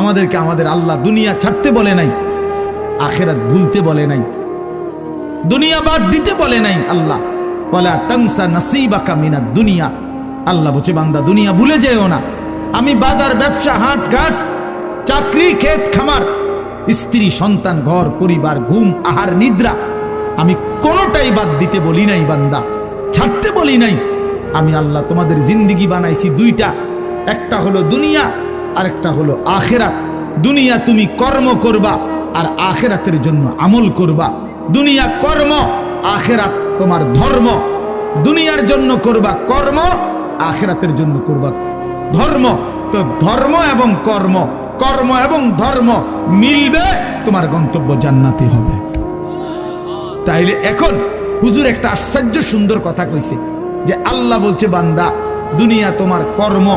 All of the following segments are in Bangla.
আমাদেরকে আমাদের আল্লাহ দুনিয়া ছাড়তে বলে নাই, আখিরাত ভুলতে বলে নাই, দুনিয়া বাদ দিতে বলে নাই। আল্লাহ ওয়ালা তানসা নাসিবাকা মিনাদ দুনিয়া, আল্লাহ বলছে বান্দা দুনিয়া ভুলে যেও না। আমি বাজার, ব্যবসা, হাট ঘাট, চাকরি, ক্ষেত খামার, স্ত্রী, সন্তান, ঘর পরিবার, ঘুম, আহার, নিদ্রা, আমি কোনোটাই বাদ দিতে বলি নাই বান্দা, ছাড়তে বলি নাই। আমি আল্লাহ তোমাদের জিন্দিগি বানাইছি দুইটা, একটা হলো দুনিয়া আর একটা হলো আখিরাত। দুনিয়া তুমি কর্ম করবা আর আখিরাতের জন্য আমল করবা। দুনিয়া কর্ম, আখিরাত তোমার ধর্ম। দুনিয়ার জন্য করবা কর্ম, আখিরাতের জন্য করবা ধর্ম। তো ধর্ম এবং কর্ম, কর্ম এবং ধর্ম মিলবে, তোমার গন্তব্য জান্নাতি হবে। তাইলে এখন হুজুর একটা আশ্চর্য সুন্দর কথা কইছে যে আল্লাহ বলছে বান্দা দুনিয়া তোমার কর্ম,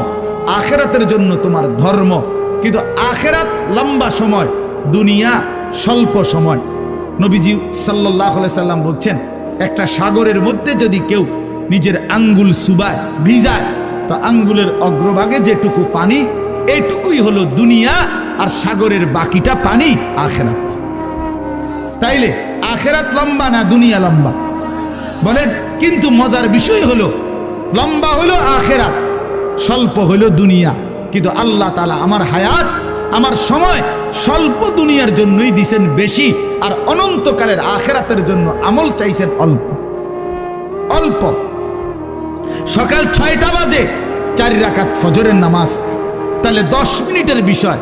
আখিরাতের জন্য তোমার ধর্ম। কিন্তু আখিরাত লম্বা সময়, দুনিয়া স্বল্প সময়। নবীজি সাল্লাল্লাহু আলাইহি সাল্লাম বলছেন একটা সাগরের মধ্যে যদি কেউ নিজের আঙ্গুল সুবায়, ভিজায়, তো আঙ্গুলের অগ্রভাগে যেটুকু পানি, এইটুকুই হলো দুনিয়া, আর সাগরের বাকিটা পানি আখিরাত। তাইলে আখিরাত লম্বা না দুনিয়া লম্বা বলেন? কিন্তু মজার বিষয় হলো লম্বা হলো আখিরাত, স্বল্প হলো দুনিয়া। কিন্তু আল্লাহ তাআলা আমার হায়াত, আমার সময় স্বল্প দুনিয়ার জন্যই দিছেন বেশি, আর অনন্তকালের আখিরাতের জন্য আমল চাইছেন অল্প অল্প। সকাল 6টা বাজে 4 রাকাত ফজরের নামাজ, তাহলে 10 মিনিটের বিষয়।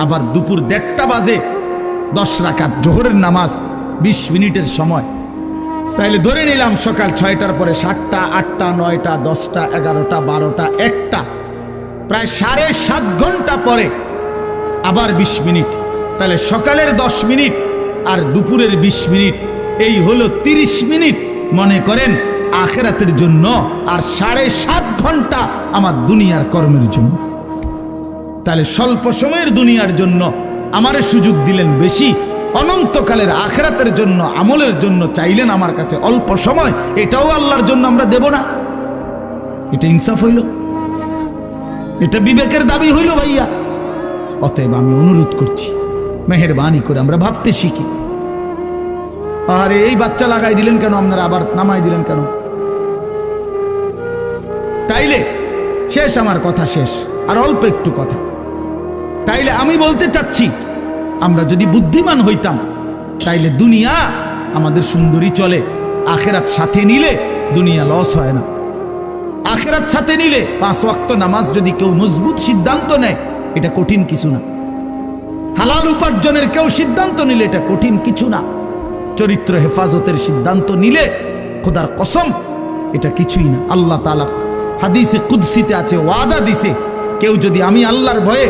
আবার দুপুর 1:30টা বাজে 10 রাকাত জোহরের নামাজ, 20 মিনিটের সময়। তাইলে ধরে নিলাম সকাল 6টার পরে 7টা, 8টা, 9টা, 10টা, 11টা, 12টা, 1টা, প্রায় 7.5 ঘন্টা পরে আবার 20 মিনিট। তাহলে সকালের 10 মিনিট আর দুপুরের 20 মিনিট, এই হলো 30 মিনিট মনে করেন আখিরাতের জন্য, আর 7.5 ঘন্টা আমার দুনিয়ার কর্মের জন্য। তাহলে স্বল্প সময়ের দুনিয়ার জন্য আমারে সুযোগ দিলেন বেশি, অনন্তকালের আখিরাতের জন্য আমলের জন্য চাইলেন আমার কাছে অল্প সময়। এটাও আল্লাহর জন্য আমরা দেব না? এটা ইনসাফ হইল? এটা বিবেকের দাবি হইল ভাইয়া? অতএব আমি অনুরোধ করছি, মেহেরবানি করে আমরা ভাবতে শিখি। আরে এই বাচ্চা লাগাই দিলেন কেন আপনারা, আবার নামাই দিলেন কেন? তাইলে শেষ, আমার কথা শেষ, আর অল্প একটু কথা। তাইলে আমি বলতে চাচ্ছি, আমরা যদি বুদ্ধিমান হইতাম তাইলে দুনিয়া আমাদের সুন্দরী চলে, আখিরাত সাথে নিলে দুনিয়া লস হয় না। আখিরাত সাথে নিলে 5 ওয়াক্ত নামাজ যদি কেউ মজবুত সিদ্ধান্ত নেয়, এটা কঠিন কিছু না। হালাল উপার্জনের কেউ সিদ্ধান্ত নিলে এটা কঠিন কিছু না। চরিত্র হেফাজতের সিদ্ধান্ত নিলে খোদার কসম এটা কিছুই না। আল্লাহ তাআলা হাদিসে কুদসিতে আছে, ওয়াদা দিছে, কেউ যদি আমি আল্লাহর ভয়ে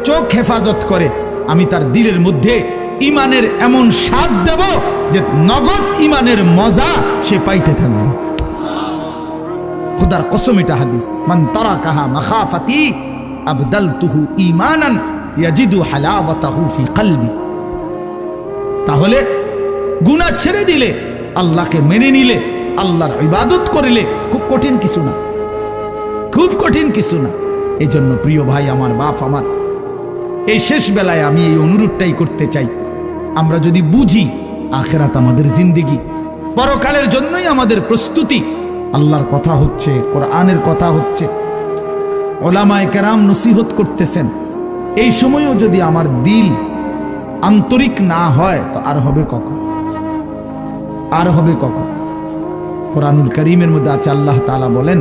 চোখ হেফাজত করে, আমি তার দিলের মধ্যে ইমানের এমন স্বাদ দেব যে নগদ ইমানের মজা সে পাইতে থাকবে। খোদার কসম, এটা হাদিস। মান তারাকাহা মাখাফাতি আবদালতুহু ঈমানান ইয়াজিদু হালাওয়াতাহু ফি কলবি। তাহলে গুনাহ ছেড়ে দিলে, আল্লাহকে মেনে নিলে, আল্লাহর ইবাদত করিলে খুব কঠিন কিছু না, খুব কঠিন কিছু না। এই জন্য প্রিয় ভাই আমার, বাপ আমার, এই শেষ বেলায় আমি এই অনুরোধটাই করতে চাই, আমরা যদি বুঝি আখিরাত আমাদের জিন্দেগি, পরকালের জন্যই আমাদের প্রস্তুতি, আল্লাহর কথা হচ্ছে, কোরআনের কথা হচ্ছে, ওলামায়ে কেরাম নসিহত করতেছেন, এই সময়ও যদি আমার দিল আন্তরিক না হয় তো আর হবে কখন? আর হবে কখন? কোরআনুল কারীমের মধ্যে আছে, আল্লাহ তাআলা বলেন,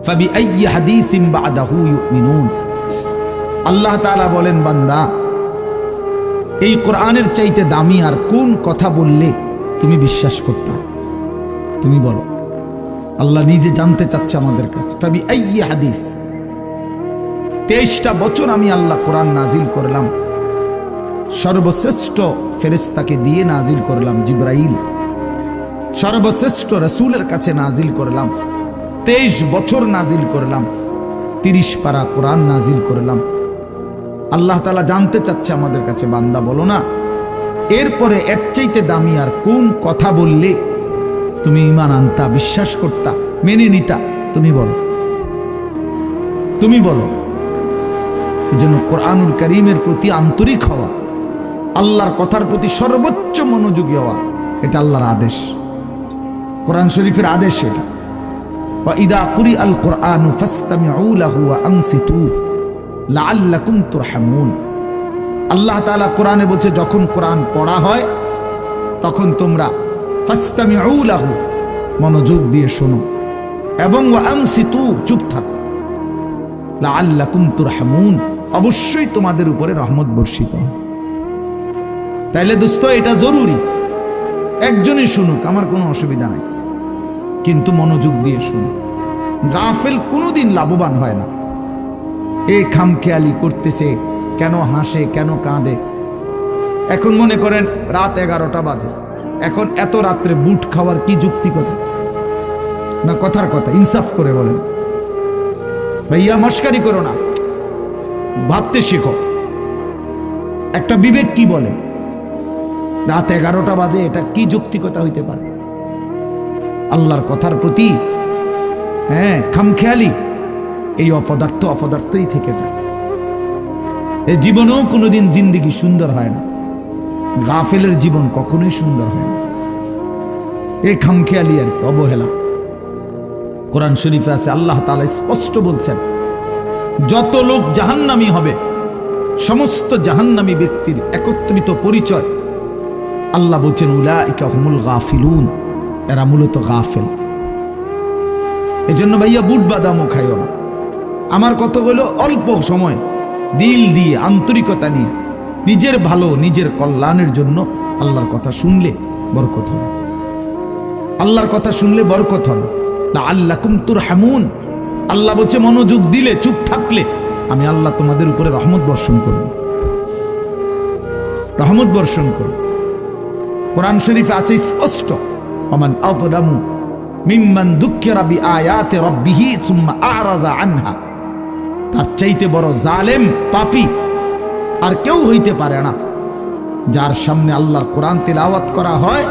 ফাবিআইয়ি হাদিসিন বা'দাহু ইউমিনুন। আল্লাহ তাআলা বলেন, বান্দা এই কোরআনের চাইতে দামি আর কোন কথা বললে তুমি বিশ্বাস করতা? তুমি বলো। আল্লাহ নিজে জানতে চাচ্ছে আমাদের কাছে। ফাবিআইয়ি হাদিস, 23টা বছর আমি আল্লাহ কোরআন নাজিল করলাম, সর্বশ্রেষ্ঠ ফেরেশতাকে দিয়ে নাজিল করলাম, জিবরাইল, সর্বশ্রেষ্ঠ রাসূলের কাছে নাজিল করলাম, 23 বছর নাজিল করলাম, 30 পারা কোরআন নাজিল করলাম। আল্লাহ তাআলা জানতে চাচ্ছে আমাদের কাছে, বান্দা বলো না এরপরে এর চাইতে দামি আর কোন কথা বললে তুমি ঈমান আনতা, বিশ্বাস করতা, মেনে নিতা? তুমি বলো, তুমি বলো। এজন্য কোরআনুল কারীমের প্রতি আন্তরিক হওয়া, আল্লাহর কথার প্রতি সর্বোচ্চ মনোযোগী হওয়া, এটা আল্লাহর আদেশ, কোরআন শরীফের আদেশ এটা। ওয়া ইদা কুরিআল কুরআনু ফাসতামিউ লাহু ওয়া আনসিতু লাআল্লাকুম তুরহামুন। আল্লাহ তাআলা কোরআনে বলছে যখন কোরআন পড়া হয় তখন তোমরা ফাসতামিউ লাহু মনোযোগ দিয়ে শোনো এবং ওয়া আনসিতু চুপ থাকো, লাআল্লাকুম তুরহামুন অবশ্যই তোমাদের উপরে রহমত বর্ষিত হবে। তাইলে দোস্ত এটা জরুরি, একজনই শুনুক আমার কোনো অসুবিধা নাই, কিন্তু মনোযোগ দিয়ে শুনুক। গাফেল কোনোদিন লাভবান হয় না। এই খামখেয়ালি করতেছে, কেন হাসে কেন কাঁদে। এখন মনে করেন রাত 11টা বাজে, এখন এত রাত্রে বুট খাওয়ার কি যুক্তিকতা না? কথার কথা, ইনসাফ করে বলেন ভাইয়া, মস্কারি করো না, ভাবতে শেখো। একটা বিবেক কি বলে রাত 11টা বাজে, এটা কি যৌক্তিকতা হইতে পারে? আল্লাহর কথার প্রতি খামখেয়ালি, এই অপদার্থই থেকে যায়। এই জীবনেও কোনোদিন জিন্দেগি সুন্দর হয় না, গাফেলের জীবন কখনোই সুন্দর হয় না। এই খামখেয়ালি আর কি, অবহেলা। কোরআন শরীফে আছে আল্লাহ তাআলা স্পষ্ট বলছেন যত লোক জাহান্নামী হবে, সমস্ত জাহান্নামী ব্যক্তির একত্রিত পরিচয় আল্লাহ বলছেন উলাইকা হুমুল গাফিলুন, এরা মূলত গাফেল। এজন্য ভাইয়া বুট বাদামও খাইও না। আমার কথা হলো অল্প সময় দিল দিয়ে আন্তরিকতা নিয়ে নিজের ভালো নিজের কল্যাণের জন্য আল্লাহর কথা শুনলে বরকত হবে, আল্লাহর কথা শুনলে বরকত হবে। লাআল্লাকুম তুরহামুন, আল্লাহ বলছে মনোযোগ দিলে, চুপ থাকলে আমি আল্লাহ তোমাদের উপরে রহমত বর্ষণ করব, রহমত বর্ষণ করব। কোরআন শরীফে আছে স্পষ্ট ওমান আযলামু মিম্মান দুক্কিরা বিআয়াতি রাব্বিহি সুম্মা আ'রাযা আনহা। তার চাইতে বড় জালেম পাপী আর কেউ হইতে পারে না, যার সামনে আল্লাহর কোরআন তেলাওয়াত করা হয়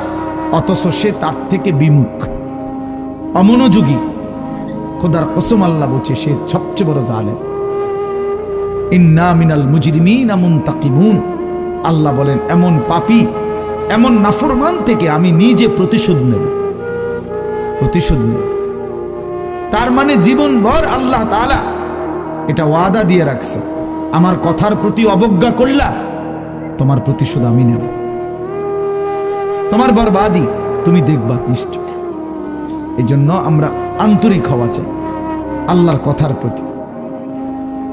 অথচ সে তার থেকে বিমুখ, অমনোযোগী। খোদার কসম আল্লাহ বলছে সে সবচেয়ে বড় জালেম। ইন্না মিনাল মুজরিমিনা মুনতাকিমুন, আল্লাহ বলেন এমন পাপী এমন নাফরমান থেকে আমি নিজে প্রতিশোধ নেব, প্রতিশোধ নেব। তার মানে জীবনভর আল্লাহ তাআলা এটা ওয়াদা দিয়ে রাখছে, আমার কথার প্রতি অবজ্ঞা করলা তোমার প্রতিশোধ আমি নেব, তোমার বরবাদি তুমি দেখবা নিশ্চয়। এই জন্য আমরা আন্তরিক হওয়া চাই আল্লাহর কথার প্রতি।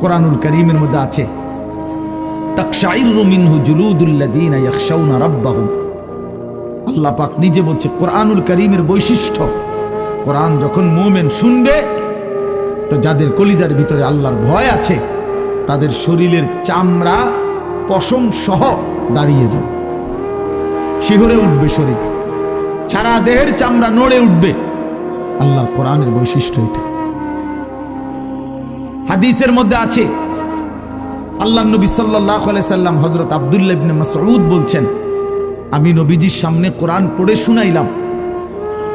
কোরআনুল কারীমের মধ্যে আছে তাকশাইরু মিনহু জুলুদুল্লাযীনা ইয়াখশাউনা রাব্বাহুম। আল্লাহ পাক নিজে বলছে কোরআনুল কারীমের বৈশিষ্ট্য, কোরআন যখন মুমিন শুনবে তো যাদের কলিজার ভিতরে আল্লাহর ভয় আছে তাদের শরীরের চামড়া পশম সহ দাঁড়িয়ে যাবে, শিহরে উঠবে শরীর, সারা দেহের চামড়া নড়ে উঠবে। আল্লাহর কোরআনের বৈশিষ্ট্য এটা। হাদিসের মধ্যে আছে আল্লাহর নবী সাল্লাল্লাহু আলাইহি সাল্লাম হযরত আব্দুল্লাহ ইবনে মাসউদ বলছেন আমি নবীজির সামনে কোরআন পড়ে শুনাইলাম,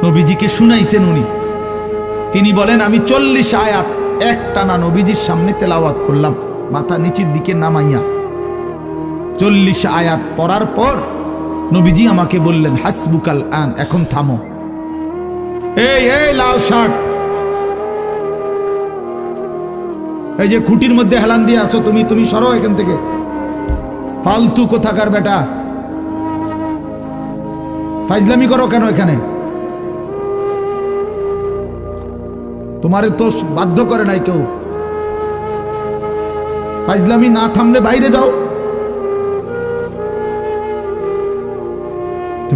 নবীজিকে শুনাইছেন উনি। তিনি বলেন আমি 40 আয়াত একটানা নবীজির সামনে তেলাওয়াত করলাম মাথা নিচের দিকে নামাইয়া। 40 আয়াত পড়ার পর নবীজি আমাকে বললেন হাসবুকাল আন, এখন থামো। এই লাল শার্ট, এই যে খুঁটির মধ্যে হেলান দিয়ে আছো তুমি সরো এখান থেকে, ফালতু কোথাকার বেটা, ফাইজলামি করো কেন এখানে? তোমারে তো বাধ্য করে নাই কেউ, ফাইজলামি না থামলে বাইরে যাও।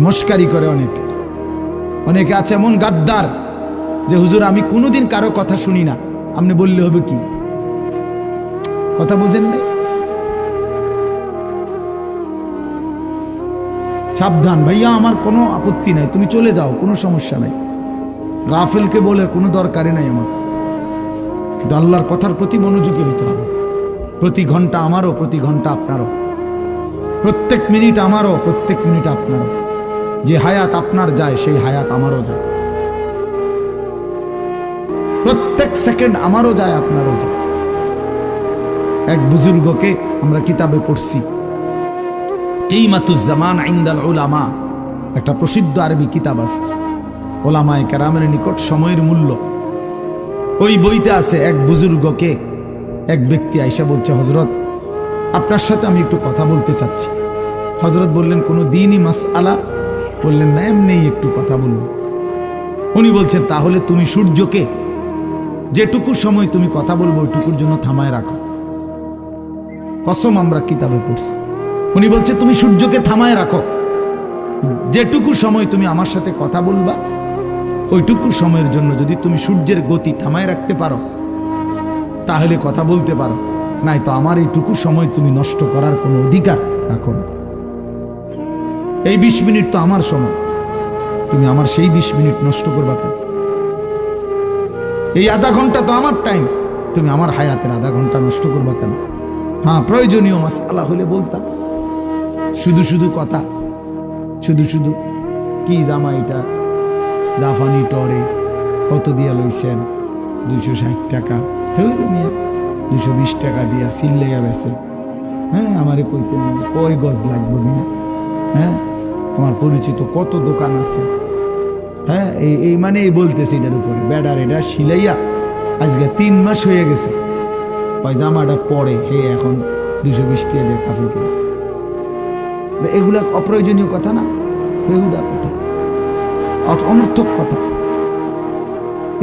মস্কারি করে অনেকে আছে এমন গাদ্দার যে হুজুর আমি কোনোদিন কারো কথা শুনি না, আপনি বললে হবে কি? কথা বুঝেন না? সাবধান ভাইয়া, আমার কোনো আপত্তি নাই, তুমি চলে যাও, কোনো সমস্যা নাই। গাফেলকে বলে কোনো দরকারই নাই আমার, কিন্তু আল্লাহর কথার প্রতি মনোযোগী হইতে হবে। প্রতি ঘন্টা আমারও, প্রতি ঘন্টা আপনারও, প্রত্যেক মিনিট আমারও, প্রত্যেক মিনিট আপনারও। যে হায়াত আপনার যায় সেই হায়াত আমারও যায়, প্রত্যেক সেকেন্ড আমারও যায় আপনারও যায়। এক বুজুর্গকে আমরা কিতাবে পড়ছি, কিমাতুজ জামান ইনদাল উলামা, একটা প্রসিদ্ধ আরবি কিতাব আছে, ওলামায়ে কেরামের নিকট সময়ের মূল্য। ওই বইতে আছে এক বুজুর্গকে এক ব্যক্তি আইসা বলছে, হযরত আপনার সাথে আমি একটু কথা বলতে চাচ্ছি। হযরত বললেন, কোনো দ্বীনি মাসআলা? বললেন, না, এমনিই একটু কথা বলবো। উনি বলছেন, তাহলে তুমি সূর্যকে যেটুকু সময় তুমি কথা বলবো ওইটুকুর জন্য থামায় রাখো। কসম, আমরা কিতাবে পড়ছি। উনি বলছে, তুমি সূর্যকে থামায় রাখো, যেটুকু সময় তুমি আমার সাথে কথা বলবা ওইটুকু সময়ের জন্য যদি তুমি সূর্যের গতি থামায় রাখতে পারো তাহলে কথা বলতে পারো, নাই তো আমার এইটুকু সময় তুমি নষ্ট করার কোনো অধিকার রাখো না। এই 20 মিনিট তো আমার সময়, তুমি আমার সেই 20 মিনিট নষ্ট করবা কেন? এই আধা ঘন্টা তো আমার টাইম, তুমি আমার হায়াতের আধা ঘন্টা নষ্ট করবা কেন? হ্যাঁ, প্রয়োজনীয় মাসআলা হলে বলতা, শুধু শুধু কথা, শুধু শুধু কি জামা এটা জাফানি টরে কত দিয়া লইছেন? 260 টাকা। 220 টাকা দিয়া সিল্লাইয়া বেছে। হ্যাঁ, আমারে কইতে নেই কয় গজ লাগবে নিয়ে। হ্যাঁ, আমার পরিচিত কত দোকান আছে। হ্যাঁ, এই মানে এই বলতেছে এটার উপরে বেডার এটা সিলাইয়া আজকে 3 মাস হয়ে গেছে, ওই জামাটা পরে হে এখন 220 টাকা দিয়ে কাপড় কিনে। এগুলা অপ্রয়োজনীয় কথা না, বেহুদা কথা, অনর্থক কথা।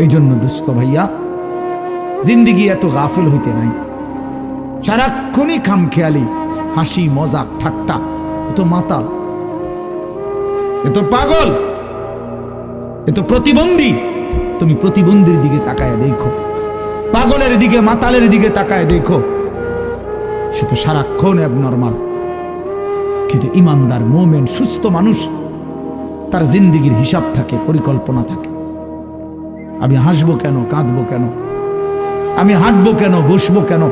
এই জন্য দোস্ত ভাইয়া, জিন্দিগি এত গাফিল হইতে নাই। সারাক্ষণই খামখেয়ালি, হাসি মজাক ঠাট্টা, এত মাতাল, এত পাগল, এত প্রতিবন্ধী। তুমি প্রতিবন্ধীর দিকে তাকায় দেখো, পাগলের দিকে মাতালের দিকে তাকায় দেখো, সে তো সারাক্ষণ অ্যাবনর্মাল। কিন্তু ইমানদার মোমেন সুস্থ মানুষ, তার জিন্দিগির হিসাব থাকে, পরিকল্পনা থাকে। আমি হাসবো কেন, কাঁদবো কেন, আমি হাঁটবো কেন, বসবো কেন,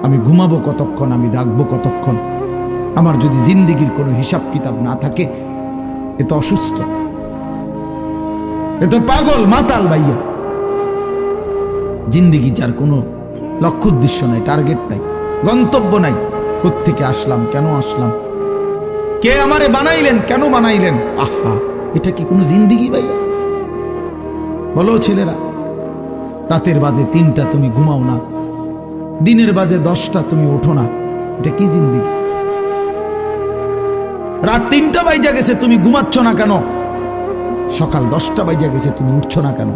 আমি ঘুমাবো কতক্ষণ, আমি ডাকবো কতক্ষণ। আমার যদি জিন্দিগির কোনো হিসাব কিতাব না থাকে, এ তো অসুস্থ, এ তো পাগল মাতাল ভাইয়া। জিন্দিগি যার কোনো লক্ষ্য উদ্দেশ্য নাই, টার্গেট নাই, গন্তব্য নাই। কোত্থেকে আসলাম, কেন আসলাম, কে আমারে বানাইলেন, কেন বানাইলেন? আহা, এটা কি কোনো জিন্দিগি ভাইয়া? বলো ছেলেরা, রাতের বাজে 3টা তুমি ঘুমাও না, দিনের বাজে 10টা তুমি ওঠো না, এটা কি জিন্দিগি? রাত 3টা বাজে গেছে তুমি ঘুমাচ্ছ না কেন? সকাল 10টা বাজে গেছে তুমি উঠছো না কেন?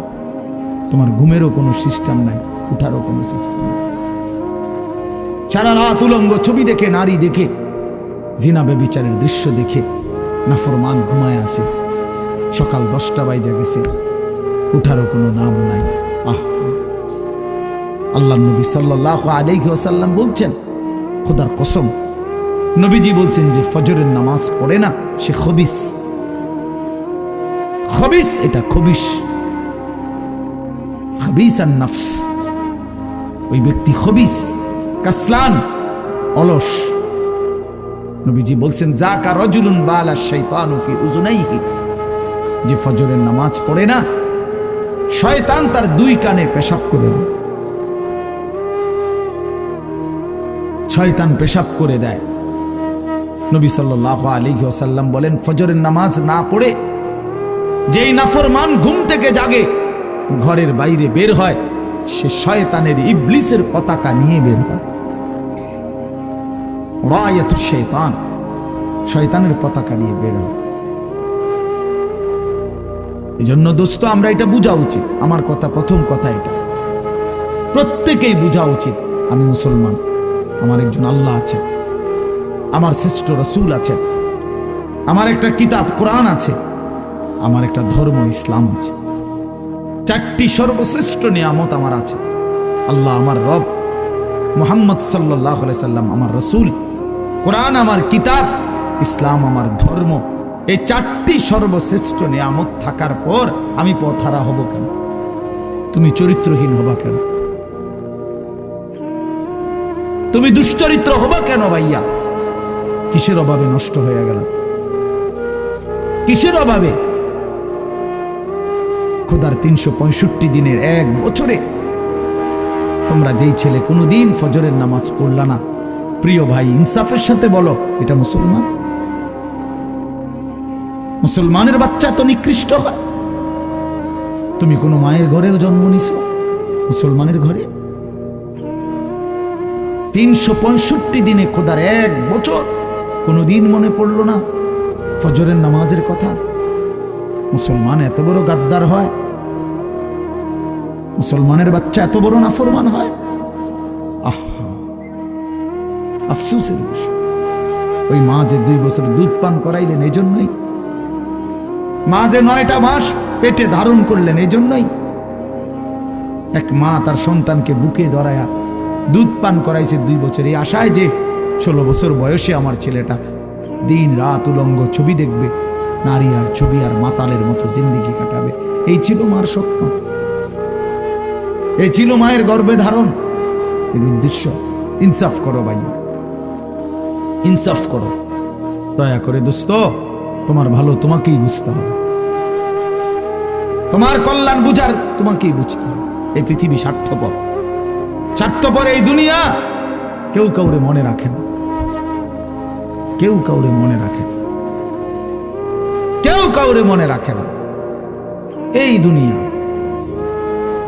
তোমার ঘুমেরও কোনো সিস্টেম নাই, উঠারও কোনো সিস্টেম নাই। সারা রাত উলঙ্গ ছবি দেখে, নারী দেখে, জিনা ব্যভিচারের দৃশ্য দেখে নাফরমান ঘুমায় আছে। সকাল 10টা বাজে গেছে, উঠারও কোনো নাম নাই। আল্লাহ নবী সাল্লাল্লাহু আলাইহি ওয়াসাল্লাম বলছেন, খোদার কসম, নবীজি বলছেন যে ফজরের নামাজ পড়ে না সে খবিস। খবিস, এটা খবিস, খবিসান নফস। ওই ব্যক্তি খবিস, কাসলান, অলস। নবীজি বলছেন, যাকা রাজুলুন বালা শাইতানু ফি উযুনাইহি, যে ফজরের নামাজ পড়ে না শয়তান তার 2 কানে পেশাব করে দেয়। শয়তান পেশাব করে দেয়। নবী সাল্লাল্লাহু আলাইহি ওয়াসাল্লাম বলেন, ফজরের নামাজ না পড়ে যেই নাফরমান ঘুম থেকে জাগে, ঘরের বাইরে বের হয়, সে শয়তানের, ইবলিসের পতাকা নিয়ে বের হয়। রায়াতুশ শাইতান, শয়তানের পতাকা নিয়ে বের হয়। এজন্য দোস্ত, আমরা এটা বোঝা উচিত। আমার কথা, প্রথম কথা এটা প্রত্যেকেই বোঝা উচিত, আমি মুসলমান, আমার একজন আল্লাহ আছে, আমার শ্রেষ্ঠ রাসূল আছে, আমার একটা কিতাব কোরআন আছে, আমার একটা ধর্ম ইসলাম আছে। 4টি সর্বশ্রেষ্ঠ নিয়ামত আমার আছে। আল্লাহ আমার রব, মুহাম্মদ সাল্লাল্লাহু আলাইহি সাল্লাম আমার রাসূল, কোরআন আমার কিতাব, ইসলাম আমার ধর্ম। এই 4টি সর্বশ্রেষ্ঠ নিয়ামত থাকার পর আমি পথহারা হব কেন? তুমি চরিত্রহীন হবা কেন? তুমি দুশ্চরিত্র হবা কেন ভাইয়া? কিসের অভাবে নষ্ট হয়ে গেল? কিসের অভাবে? খোদার 365 দিনের 1 বছরে তোমরা যেই ছেলে কোনোদিন ফজরের নামাজ পড়লা না, প্রিয় ভাই ইনসাফের সাথে বলো এটা মুসলমান? মুসলমানের বাচ্চা তো নিকৃষ্ট হয়। তুমি কোনো মায়ের ঘরেও জন্ম নিছো, মুসলমানের ঘরে 365 দিনে খোদার 1 বছর কোনোদিন মনে পড়লো না ফজরের নামাজের কথা? মুসলমান এত বড় গাদ্দার হয়? মুসলমানের বাচ্চা এত বড় নাফরমান হয়? আহা, আফসোসের বিষয়। ওই মা যে 2 বছর দুধ পান করাইলেন এই জন্যই, মা যে 9টা মাস পেটে ধারণ করলেন এই জন্যই। এক মা তার সন্তানকে বুকে ধরায়া দুধ পান করাইছে 2 বছর, এই আশায় যে 16 বছর বয়সে আমার ছেলেটা দিন রাত উলঙ্গ ছবি দেখবে, নারী আর ছবি আর মাতালের মতো জিন্দেগি কাটাবে। এই ছিল মার স্বপ্ন, এই ছিল মায়ের গর্ভে ধারণ, এর উদ্দেশ্য। ইনসাফ করো ভাইয়া, ইনসাফ করো দয়া করে। দোস্ত, তোমার ভালো তোমাকেই বুঝতে হবে, তোমার কল্যাণ বুঝার তোমাকেই বুঝতে হবে। এই পৃথিবী স্বার্থপর, স্বার্থপর এই দুনিয়া। কেউ কাউরে মনে রাখে না, কেউ কাউরে মনে রাখে না, কেউ কাউরে মনে রাখে না। এই দুনিয়া,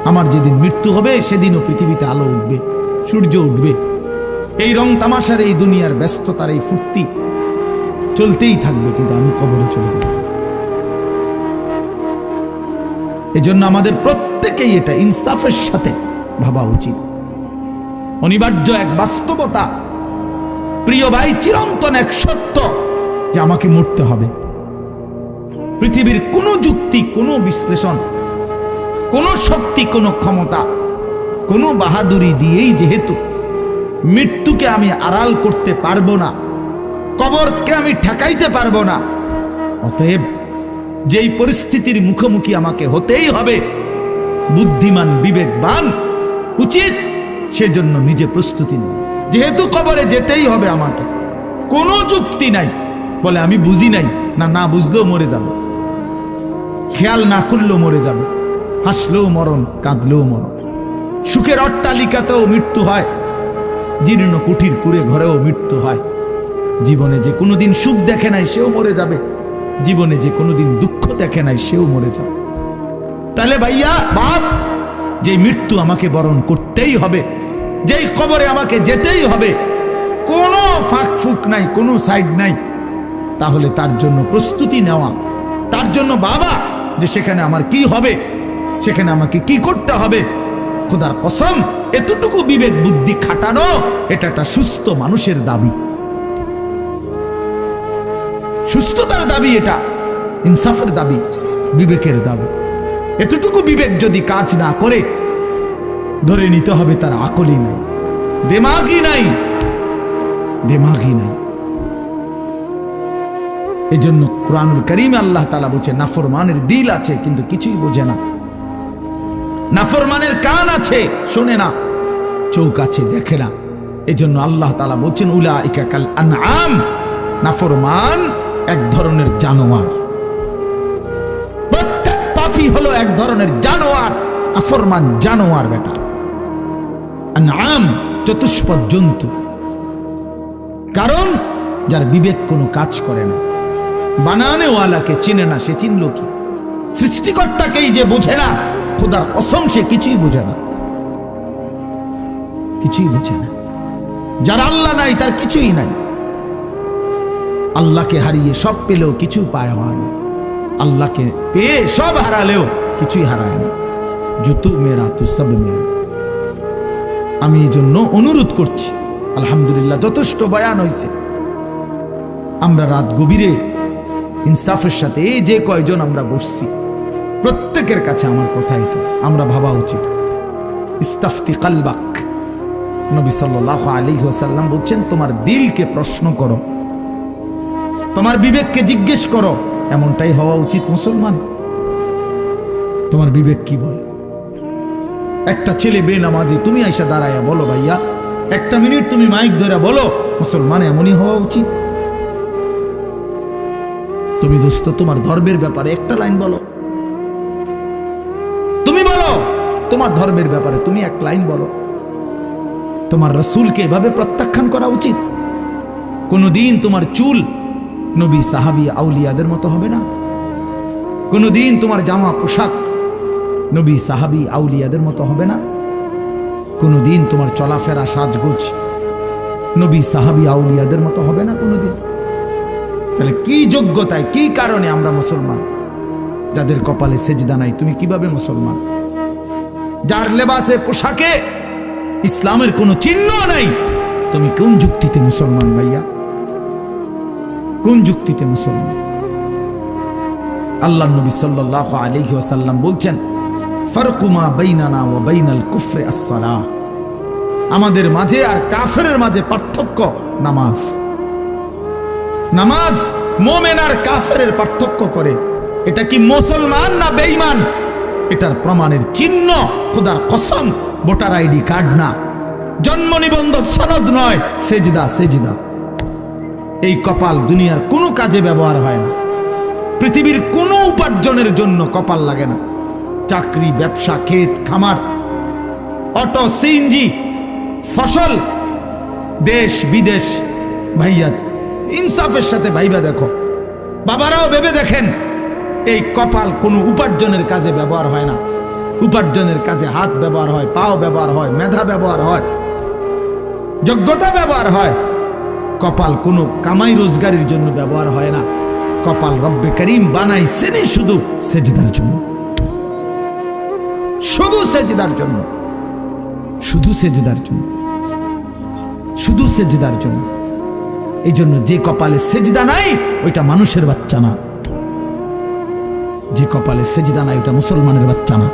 আমার যেদিন মৃত্যু হবে সেদিনও পৃথিবীতে আলো উঠবে, সূর্য উঠবে। এই রং তামাশার এই দুনিয়ার ব্যস্ততার এই ফুর্তি চলতেই থাকবে, কিন্তু আমি কবরে চলে যাব। এজন্য আমাদের প্রত্যেকেই এটা ইনসাফের সাথে ভাবা উচিত। অনিবার্য এক বাস্তবতা, প্রিয় ভাই, চিরন্তন এক সত্য যে আমাকে মরতে হবে। পৃথিবীর কোনো যুক্তি, কোনো বিশ্লেষণ, কোনো শক্তি, কোনো ক্ষমতা, কোনো বাহাদুরি দিয়েই যেহেতু মৃত্যুকে আমি আড়াল করতে পারবো না, কবরকে আমি ঠেকাইতে পারবো না, অতএব যেই পরিস্থিতির মুখোমুখি আমাকে হতেই হবে, বুদ্ধিমান বিবেকবান উচিত সেজন্য নিজে প্রস্তুতি নেই। যেহেতু কবরে যেতেই হবে আমাকে, কোনো যুক্তি নাই বলে আমি বুঝি নাই, না না বুঝলেও মরে যাবে, খেয়াল না করলেও মরে যাবে, হাসলেও মরণ, কাঁদলেও মরণ। সুখের অট্টালিকাতেও মৃত্যু হয়, জীর্ণ কুঠির কুড়ে ঘরেও মৃত্যু হয়। জীবনে যে কোনোদিন সুখ দেখে নাই সেও মরে যাবে, জীবনে যে কোনোদিন দুঃখ দেখে নাই সেও মরে যাবে। তাহলে ভাইয়া বাপ, যে মৃত্যু আমাকে বরণ করতেই হবে, যেই কবরে আমাকে যেতেই হবে, কোনো ফাঁক ফুক নাই, কোনো সাইড নাই, তাহলে তার জন্য প্রস্তুতি নেওয়া, তার জন্য বাবা যে সেখানে আমার কি হবে, সেখানে আমাকে কি করতে হবে, খোদার কসম এতটুকু বিবেক বুদ্ধি খাটানো, এটা একটা সুস্থ মানুষের দাবি, সুস্থতার দাবি, এটা ইনসাফের দাবি, বিবেকের দাবি। এতটুকু বিবেক যদি কাজ না করে, ধরে নিতে হবে তার আকলই নাই, দিমাগই নাই, দিমাগই নাই। এজন্য কুরআনুল কারীমে আল্লাহ তাআলা বলছে, নাফরমানের দিল আছে কিন্তু কিছুই বোঝে না, নাফরমানের কান আছে শোনে না, চোখ আছে দেখে না। এজন্য আল্লাহ তাআলা বলছেন, উলাইকা কাল আনআম, নাফরমান এক ধরনের জানোয়ার। প্রত্যেক পাপী হলো এক ধরনের জানোয়ার, নাফরমান জানোয়ার বেটা। আনআম চতুষ্পদ জন্তু, কারণ যার বিবেক কোনো কাজ করে না, বানানেওয়ালাকে চিনে না, সে চিনল কি? সৃষ্টিকর্তাকেই যে বোঝে না, খোদার কসম সে কিছুই বোঝে না, কিছুই বোঝে না। যার আল্লাহ নাই তার কিছুই নাই। আল্লাহকে হারিয়ে সব পেলেও কিছু পায় না, আল্লাহকে পেয়ে সব হারালেও কিছুই হারায় না। জুতু মেরা তু সব মেরা। আমি এই জন্য অনুরোধ করছি, আলহামদুলিল্লাহ যথেষ্ট বয়ান হয়েছে। আমরা রাত গভীরে ইনসাফের সাথে এই যে কয়জন আমরা বসছি, প্রত্যেকের কাছে আমার কথা এটা, আমরা ভাবা উচিত। ইস্তাফতি কালবাক, নবী সাল্লাল্লাহু আলাইহি ওয়াসাল্লাম বলছেন, তোমার দিলকে প্রশ্ন করো, তোমার বিবেককে জিজ্ঞেস করো। এমনটাই হওয়া উচিত মুসলমান। তোমার বিবেক কি বলে? একটা ছেলে বেনামাজি, তুমি আইসা দাঁড়াইয়া বলো, ভাইয়া 1 মিনিট তুমি মাইক ধরে বলো, মুসলমান এমনই হওয়া উচিত। তুমি দোস্ত তোমার ধর্মের ব্যাপারে একটা লাইন বলো, তুমি বলো তোমার ধর্মের ব্যাপারে তুমি 1 লাইন বলো। তোমার রসুলকে এভাবে প্রত্যাখ্যান করা উচিত? কোনদিন তোমার চুল নবী সাহাবী আউলিয়াদের মতো হবে না। কোনদিন তোমার জামা পোশাক নবী সাহাবী আউলিয়াদের মতো হবে না। কোনদিন তোমার চলাফেরা সাজগোজ নবী সাহাবী আউলিয়াদের মতো হবে না কোনদিন। তাহলে কি যোগ্যতায়, কি কারণে আমরা মুসলমান? যাদের কপালে সেজদা নাই, তুমি কিভাবে মুসলমান? যার লেবাসে পোশাকে ইসলামের কোনো চিহ্ন নাই, তুমি কোন যুক্তিতে মুসলমান ভাইয়া? কোন যুক্তিতে মুসলমান? আল্লাহ নবী সাল্লাল্লাহু আলাইহি ওয়াসাল্লাম বলছেন, ফারকু মা বাইনানা ওয়া বাইনাল কুফরি আস-সালাহ। আমাদের মাঝে আর কাফেরের মাঝে পার্থক্য নামাজ। নামাজ মুমিন আর কাফেরের পার্থক্য করে। এটা কি মুসলমান না বেঈমান? এটার প্রমাণের চিহ্ন খোদার কসম ভোটার আইডি কার্ড না, জন্ম নিবন্ধন সনদ নয়, সেজদা। সেজদা এই কপাল দুনিয়ার কোনো কাজে ব্যবহার হয় না। পৃথিবীর কোনো উপার্জনের জন্য কপাল লাগে না। চাকরি, ব্যবসা, ক্ষেত খামার, অটো, সিএনজি, ফসল, দেশ বিদেশ। ভাইয়া ইনসাফের সাথে ভাইবা দেখো, বাবারাও ভেবে দেখেন, এই কপাল কোনো উপার্জনের কাজে ব্যবহার হয় না। উপার্জনের কাজে হাত ব্যবহার হয়, পাও ব্যবহার হয়, মেধা ব্যবহার হয়, যোগ্যতা ব্যবহার হয়। কপাল কোনো কামাই রোজগারের জন্য ব্যবহার হয় না। কপাল রব্বে করিম বানাইছেন শুধু সেজদার জন্য, শুধু সেজদার জন্য, শুধু সেজদার জন্য, শুধু সেজদার জন্য। এই জন্য যে কপালে সেজদা নাই ওইটা মানুষের বাচ্চা না। যে কপালে সেজদা নাই ওটা মুসলমানের বাচ্চা না,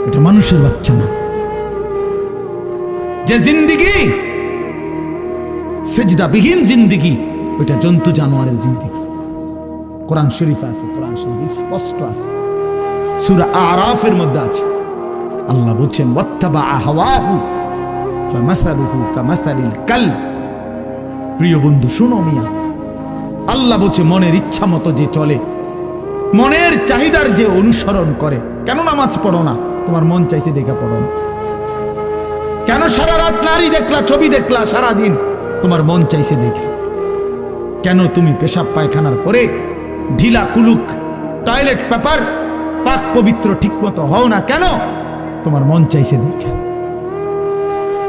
এটা মানুষের বাচ্চা না। যে জিন্দিগি সেজদাবিহীন জিন্দিগি, ওইটা জন্তু জানোয়ারের জিন্দিগি। কোরআন শরীফে আছে, কোরআন শরীফ স্পষ্ট আছে, সূরা আরাফের মধ্যে আছে। আল্লাহ বলছেন, ওয়াত্তাবা হাওয়াহু ফামাসালুহু কামাসালিল কালব। প্রিয় বন্ধু শুনো মিয়া, আল্লাহ বলছে মনের ইচ্ছা মতো যে চলে, মনের চাহিদার যে অনুসরণ করে। কেন নামাজ পড়ো না? তোমার মন চাইছে দেখে পড়ো না। কেন সারা রাত নারী দেখলা, ছবি দেখলা সারা দিন? তোমার মন চাইছে দেখে। কেন তুমি পেশাব পায়খানার পরে ঢিলা কুলুক টয়লেট পেপার পাক পবিত্র ঠিক মতো হও না? কেন? তোমার মন চাইছে দেখে।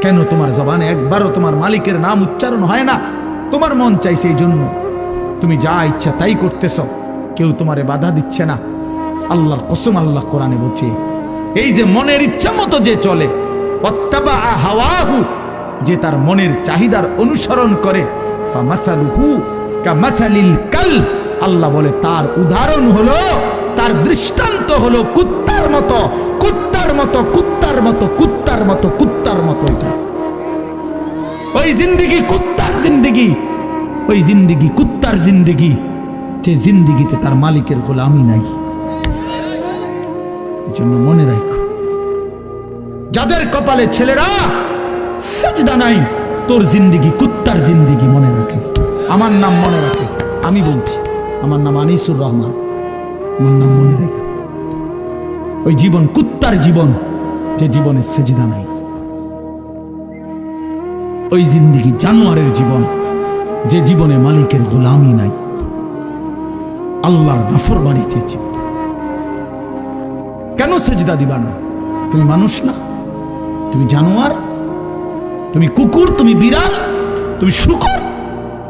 কেন তোমার জবানে একবারও তোমার মালিকের নাম উচ্চারণ হয় না? তোমার মন চাইছে। এই জন্য তুমি যা ইচ্ছা তাই করতেছ, কেউ তোমারে বাধা দিচ্ছে না। আল্লাহর কসম, আল্লাহ কোরআনে বলছে, এই যে মনের ইচ্ছা মতো যে চলে, ওয়াত্তাবা হাওয়াহু, যে তার মনের চাহিদার অনুসরণ করে, ফামাসালুহু কামাসালিল কালব। আল্লাহ বলে তার উদাহরণ হলো, তার দৃষ্টান্ত হলো কুত্তার মতো, কুত্তার মতো, কুত্তার মতো, কুত্তার মতো, কুত্তার মতো। এটা ওই জিন্দিগি কুত্তার জিন্দিগি, ওই জিন্দিগি কুত্তার জিন্দিগি, যে জিন্দিগিতে তার মালিকের গোলামি নাই। জন্য মনে রাখো, যাদের কপালে ছেলেরা সেজদা নাই, তোর জিন্দিগি কুত্তার জিন্দিগি, মনে রাখিস। আমার নাম মনে রাখিস, আমি বলছি, আমার নাম আনিসুর রহমান। আমার নাম মনে রেখো। ওই জীবন কুত্তার জীবন, যে জীবনে সেজদা নাই। ওই জিন্দিগি জানোয়ারের জীবন, যে জীবনে মালিকের গোলামি নাই, আল্লাহর নাফরমানি যে জীবন। কেন সেজদা দিবা না? তুমি মানুষ না? তুমি জানোয়ার? তুমি কুকুর? তুমি বিড়াল? তুমি শূকর?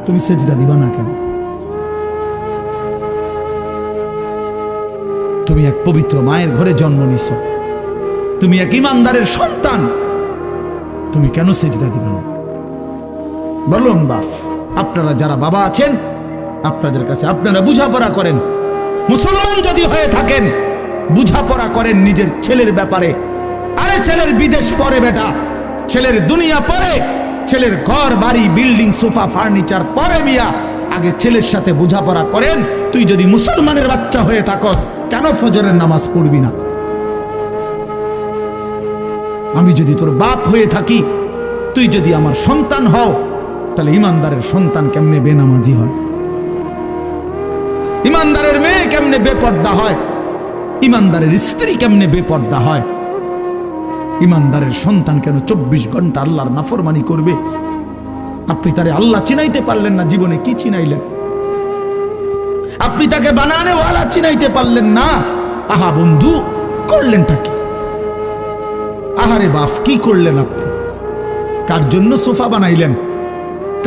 তুমি সেজদা দিবা না কেন? তুমি এক পবিত্র মায়ের ঘরে জন্ম নিছ, তুমি এক ইমানদারের সন্তান, তুমি কেন সেজদা দিবা না? বলুন বাপ, আপনারা যারা বাবা আছেন, আপনাদের কাছে আপনারা বুঝাপড়া করেন। মুসলমান যদি হয়ে থাকেন, বুঝাপড়া করেন নিজের ছেলের ব্যাপারে। আরে ছেলের বিদেশ পরে বেটা, ছেলের দুনিয়া পরে, ছেলের ঘর বাড়ি বিল্ডিং সোফা ফার্নিচার পরে মিয়া। আগে ছেলের সাথে বোঝাপড়া করেন। তুই যদি মুসলমানের বাচ্চা হয়ে থাকস, কেন ফজরের নামাজ পড়বি না? আমি যদি তোর বাপ হয়ে থাকি, তুই যদি আমার সন্তান হও, তাহলে ইমানদারের সন্তান কেমনে বেনামাজি হয়? ইমানদারের মেয়ে কেমনে বেপর্দা হয়? ইমানদারের স্ত্রী কেমনে বেপর্দা হয়? ইমানদারের সন্তান কেন 24 ঘন্টা আল্লাহর নাফরমানি করবে? আপনি তারে আল্লাহ চিনাইতে পারলেন না, জীবনে কি চিনাইলেন? আপনি তাকে বানানে ওয়ালা চিনাইতে পারলেন না। আহা বন্ধু, করলেনটা কি? আহারে বাপ, কি করলেন আপনি? কার জন্য সোফা বানাইলেন?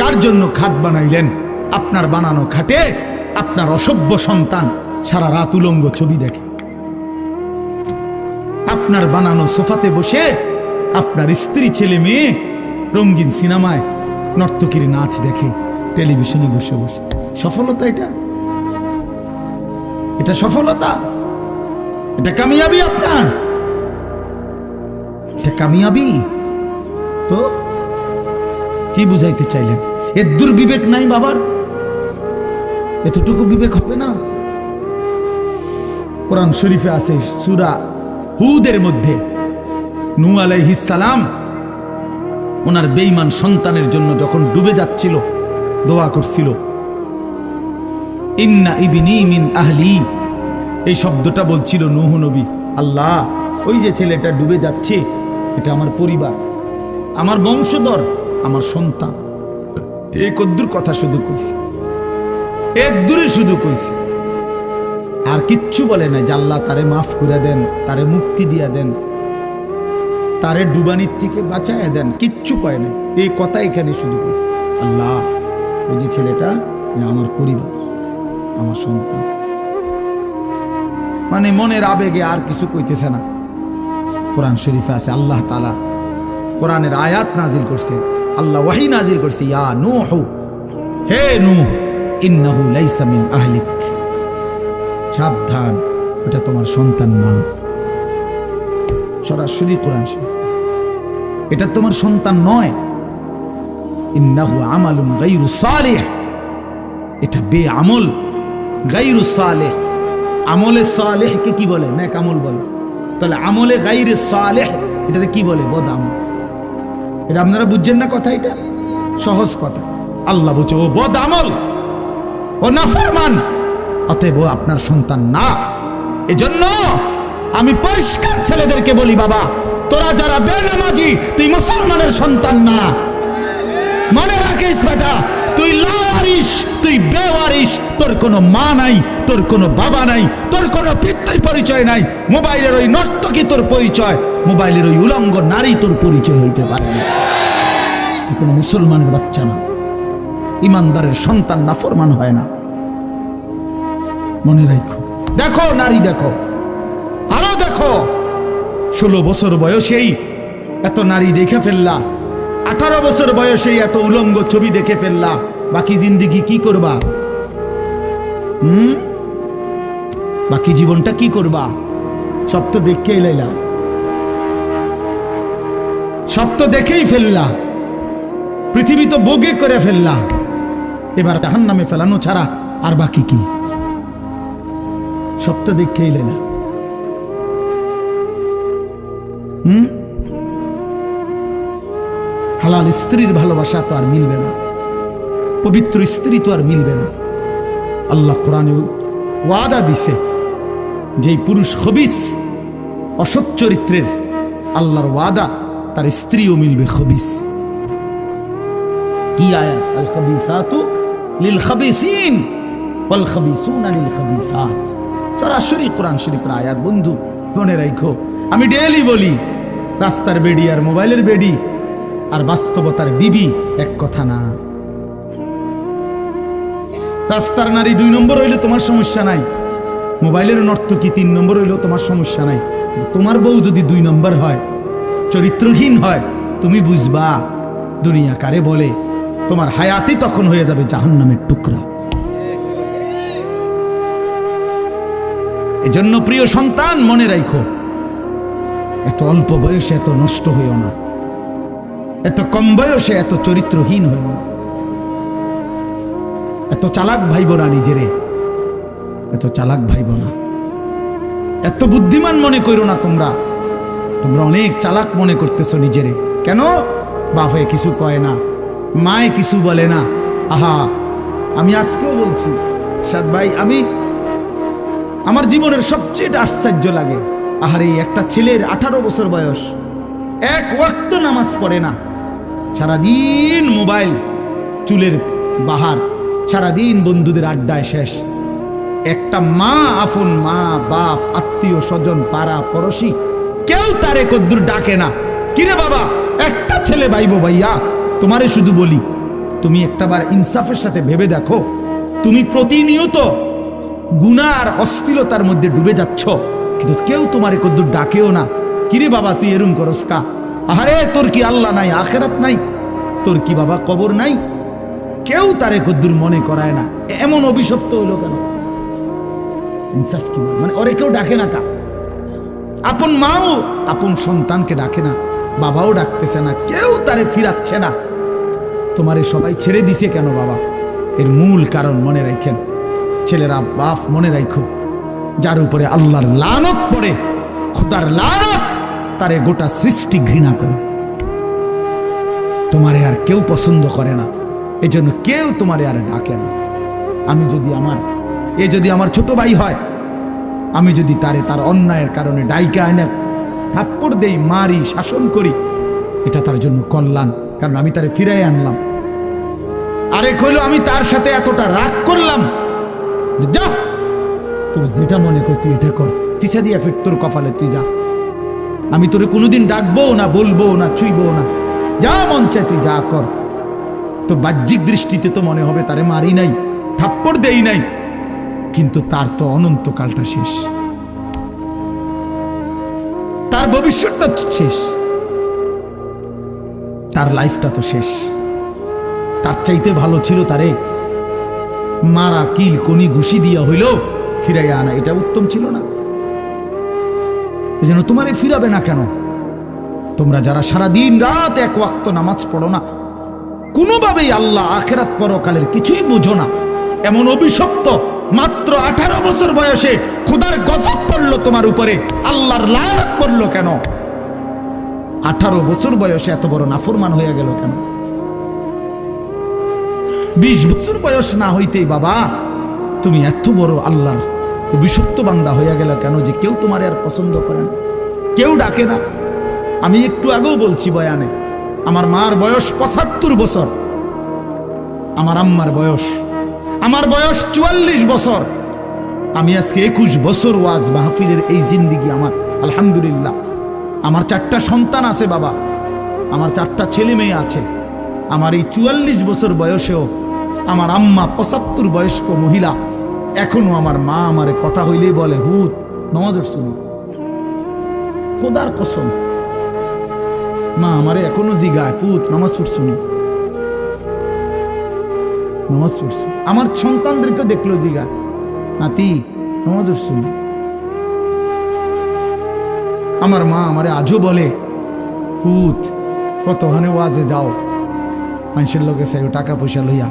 কার জন্য খাট বানাইলেন? আপনার বানানো খাটে আপনার অসভ্য সন্তান সারা রাত উলঙ্গ ছবি দেখে। আপনার বানানো সোফাতে বসে আপনার স্ত্রী, ছেলে মেয়ে রঙিন সিনেমায় নর্তকীর নাচ দেখে টেলিভিশনে বসে বসে। সফলতা এটা? এটা সফলতা? এটা কামিয়াবি আপনার? এটা কামিয়াবি? তো কি বুঝাইতে চাইলেন? এর দুর্বিবেক নাই বাবার? এতটুকু বিবেক হবে না? কোরআন শরীফে আছে সূরা হুদের মধ্যে নূহ আলাইহিস সালাম ওনার বেঈমান সন্তানের জন্য যখন ডুবে যাচ্ছিল দোয়া করছিল, ইন্না ইবনি মিন আহলি। এই শব্দটা বলছিল নূহ নবী, আল্লাহ ওই যে ছেলেটা ডুবে যাচ্ছে এটা আমার পরিবার, আমার বংশধর, আমার সন্তান। এই কদ্দুর কথা শুধু কইছে, এর দূরে শুধু কইছে, আর কিচ্ছু বলে নাই যে আল্লাহ তারে মাফ করে দেন, তারে মুক্তি দিয়া দেন, তারে ডুবানির থেকে বাঁচায় দেন, কিচ্ছু কয় নাই। এই কথা এখানে শুধু কইছে, আল্লাহ ওই যে ছেলেটা আমার পরিবার, আমার সন্তান। মানে মনের আবেগে আর কিছু কইতেছে না। কোরআন শরীফে আছে আল্লাহ তাআলা কোরআনের আয়াত নাজিল করছে, আল্লাহ ওয়াহি নাজিল করছে, ইয়া নূহ, হে নূহ, ইন্নাহু লাইসা মিন আহলিক, সাবধান এটা তোমার সন্তান না। সরাসরি কোরআন শরীফ, এটা তোমার সন্তান নয়। ইন্নাহু আমালুন গায়রু সালিহ, এটা বেআমল, গায়রু সালিহ। আমলে সালেহকে কি বলে? নেক আমল বলে। তাহলে আমলে গায়রে সালেহ এটাতে কি বলে? বদ আমল। এটা আপনারা বুঝছেন না কথা? এটা সহজ কথা। আল্লাহ বলছে ও বদ আমল, ও নাফরমান, অতএব ও আপনার সন্তান না। এজন্য আমি পরিষ্কার ছেলেদেরকে বলি, বাবা তোরা যারা বেনামাজি, তুই মুসলমানের সন্তান না। মনে রাখিস বেটা, তুই লাওয়ারিস, তুই বেওয়ারিস, তোর কোনো মা নাই, তোর কোনো বাবা নাই, তোর কোনো পিতৃ পরিচয় নাই। মোবাইলের ওই নর্তকী তোর পরিচয়, মোবাইলের ওই উলঙ্গ নারী তোর পরিচয় হইতে পারে না। তুই কোনো মুসলমানের বাচ্চা না, ইমানদারের সন্তান নাফরমান হয় না। মনে রাখো, দেখো নারী, দেখো আরো দেখো, 16 বছর বয়সেই এত নারী দেখে ফেললা, 18 বছর বয়সেই এত উলঙ্গ ছবি দেখে ফেললা, বাকি জিন্দেগি কি করবা? বাকি জীবনটা কি করবা? সব তো দেখেই লাইলা, সব তো দেখেই ফেললা, পৃথিবী তো ভোগে করে ফেললা, এবার জাহান্নামে ফেলানো ছাড়া আর বাকি কি? সব তো দেখেই লাইলা। হালাল স্ত্রীর ভালোবাসা তো আর মিলবে না, পবিত্র স্ত্রী তো আর মিলবে না। আল্লাহ কোরআনে ওয়াদা দিছে, যেই পুরুষ খবিস, অসৎ চরিত্রের, আল্লাহর ওয়াদা তার স্ত্রীও মিলবে খবিস। কি আয়াত? আল খাবিসাতু লিল খাবিসিন ওয়াল খাবিসুনা লিল খাবিসাত। সরাসরি কোরআন শরীফের আয়াত। বন্ধু মনে রাখো, আমি ডেইলি বলি, রাস্তার বেডি আর মোবাইলের বেডি আর বাস্তবতার বিবি এক কথা না। রাস্তার নারী 2 নম্বর হইলে তোমার সমস্যা নাই, মোবাইলের নর্তকী 3 নম্বর হইলেও তোমার সমস্যা নাই। তোমার বউ যদি 2 নম্বর হয়, চরিত্রহীন হয়, তুমি বুঝবা দুনিয়া কারে বলে। তোমার হায়াতই তখন হয়ে যাবে জাহান্নামের টুকরা। এজন্য প্রিয় সন্তান মনে রাখো, এত অল্প বয়সে এত নষ্ট হইও না, এত কম বয়সে এত চরিত্রহীন হইও না, এত চালাক ভাইব না নিজেরে, এত চালাক ভাইব না, এত বুদ্ধিমান মনে করো না। তোমরা তোমরা অনেক চালাক মনে করতেছো নিজেরে। কেন? বাপে কিছু কয় না, মায়ে কিছু বলে না। আহা, আমি আজকেও বলছি সাদ ভাই, আমি আমার জীবনের সবচেয়ে আশ্চর্য লাগে, আহারে একটা ছেলের 18 বছর বয়স, এক ওয়াক্ত নামাজ পড়ে না, সারাদিন মোবাইল, চুলের বাহার, সারাদিন বন্ধুদের আড্ডায় শেষ। একটা মা, আপন মা, বাপ, আত্মীয় স্বজন, পাড়া পড়শি কেউ তারে কদ্দুর ডাকে না। কিরে বাবা, একটা ছেলে ভাইবো ভাইয়া, তোমারে শুধু বলি, তুমি একটাবার ইনসাফের সাথে ভেবে দেখো, তুমি প্রতিনিয়ত গুনাহ আর অশ্লীলতার মধ্যে ডুবে যাচ্ছ, কিন্তু কেউ তোমারে কদ্দুর ডাকেও না। কিরে বাবা, তুই এরম করস কা? আরে তোর কি আল্লাহ নাই, আখেরাত নাই? তোর কি বাবা কবর নাই? কেউ তারে কদ্দুর মনে করায় না। এমন অভিশপ্ত হইল কেন? ইনসাফ কি মানে? ওরে কেউ ডাকে না কা? আপন মাও আপন সন্তানকে ডাকে না, বাবাও ডাকতেছে না, কেউ তারে ফিরাচ্ছে না। তোমারে সবাই ছেড়ে দিছে কেন বাবা? এর মূল কারণ মনে রাখেন ছেলেরা, বাপ মনে রাখো, যার উপরে আল্লাহর লানত পড়ে, খোদার লানত, তারে গোটা সৃষ্টি ঘৃণা করে। তোমারে আর কেউ পছন্দ করে না, এজন্য কেউ তোমারে আর ডাকে না। আমি যদি যদি আমার ছোট ভাই হয়, আমি যদি তারে তার অন্যায়ের কারণে ডাইকা আনে থাপ্পড় দেই, মারি, শাসন করি, এটা তার জন্য কল্যাণ, কারণ আমি তারে ফিরাই আনলাম। আরেক হইলো আমি তার সাথে এতটা রাগ করলাম, যা তোর যেটা মনে কর তুই এটা কর, পিছা দিয়া ফির তোর কপালে তুই যা, আমি তোরে কোনোদিন ডাকবো না, বলবো না, ছুঁইবো না, যা মন চায় তুই যা কর। তো বাহ্যিক দৃষ্টিতে তো মনে হবে তারে মারি নাই, থাপ্পড় দেই নাই, কিন্তু তার তো অনন্তকালটা শেষ, তার ভবিষ্যৎটা শেষ, তার লাইফটা তো শেষ। তার চাইতে ভালো ছিল তারে মারা, কিল, কনি, ঘুষি দিয়া হইল ফিরাইয়া আনা, এটা উত্তম ছিল না? এজন্য তোমারে ফিরাবে না কেন? তোমরা যারা সারা দিন রাত এক ওয়াক্ত নামাজ পড়ো না, কোনোভাবেই আল্লাহ আখিরাত পরকালের কিছুই বুঝো না, এমন অভিশপ্ত, মাত্র 18 বছর বয়সে খোদার গজব পড়লো তোমার উপরে, আল্লাহর লানত পড়লো কেন? 18 বছর বয়সে এত বড় নাফরমান হয়ে গেল কেন? 20 বছর বয়স না হইতেই বাবা তুমি এত বড় আল্লাহর অভিশপ্ত বান্দা হয়ে গেল কেন, যে কেউ তোমার আর পছন্দ করে না, কেউ ডাকে না? আমি একটু আগেও বলছি বয়ানে, আমার মার বয়স 75 বছর, আমার আম্মার বয়স, আমার বয়স 44 বছর। আমি আজকে 21 বছর ওয়াজ মাহফিলের এই জিন্দিগি আমার, আলহামদুলিল্লাহ। আমার 4টা সন্তান আছে বাবা, আমার 4টা ছেলে মেয়ে আছে। আমার এই 44 বছর বয়সেও আমার আম্মা 75 বয়স্ক মহিলা, এখনো আমার মা আমারে কথা হইলেই বলে, হুত নামাজ শুনি, খোদার কসম মা আমারে এখনো জিগায়, ফুত নামাজ শুনি, নামাজ পড়ছি। আমার সন্তানদেরকে দেখলো জিগা, নাতি নামাজ শুনি। আমার মা আমারে আজও বলে, ফুত কতখানে ওয়াজে যাও, মানুষের লোকে চাই টাকা পয়সা লইয়া,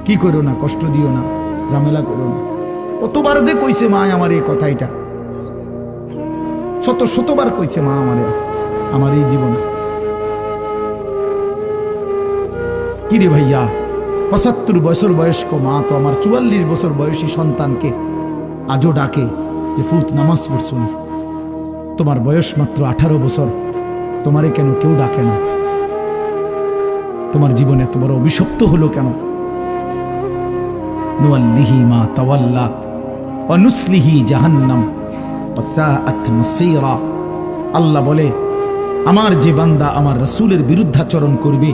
কি করো না, কষ্ট দিও না, ঝামেলা করো না। কতবার যে কইছে মা আমার এই কথাইটা, শতবার কইছে মা আমারে, আমার এই জীবনে। কিরে ভাইয়া, 75 বছর বয়স্ক মা তো আমার 44 বছর বয়সী সন্তানকে আজও ডাকে যে ফুত নামাজ পড়ছো না, তোমার বয়স মাত্র 18 বছর, তোমারে কেন কেউ ডাকে না? তোমার জীবনে এত বড় অভিশপ্ত হলো কেন? নুয়াল্লিহি মা তাওয়াল্লা ওয়া নুসলিহি জাহান্নাম ওয়া সাআত মাসীরা। আল্লাহ বলে, আমার যে বান্দা আমার রাসূলের বিরুদ্ধাচরণ করবে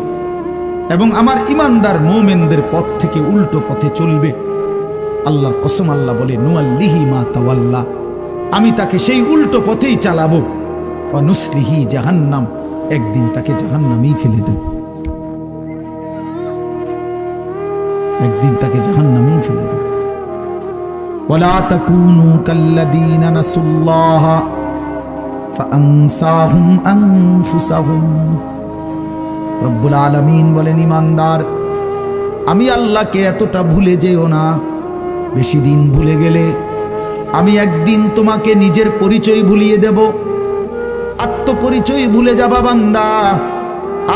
এবং আমার ইমানদার মুমিনদের পথ থেকে উল্টো পথে চলবে, আল্লাহর কসম আল্লাহ বলে, নুয়াল্লিহি মা তাওয়াল্লা, আমি তাকে সেই উল্টো পথেই চালাবো, ওয়া নুসলিহি জাহান্নাম, একদিন তাকে জাহান্নামেই ফেলে দেব, একদিন তাকে জাহান্নামেই ফেলে দেব। ওয়ালা তাকুনু কাল্লাযীনা নাসুল্লাহ ফাআনসাহুম আনফুসাহুম। রব্বুল আলামিন বলেন, ইমানদার আমি আল্লাহকে এতটা ভুলে যেও না, বেশি দিন ভুলে গেলে আমি একদিন তোমাকে নিজের পরিচয় ভুলিয়ে দেব, আত্মপরিচয় ভুলে যাবা বান্দা,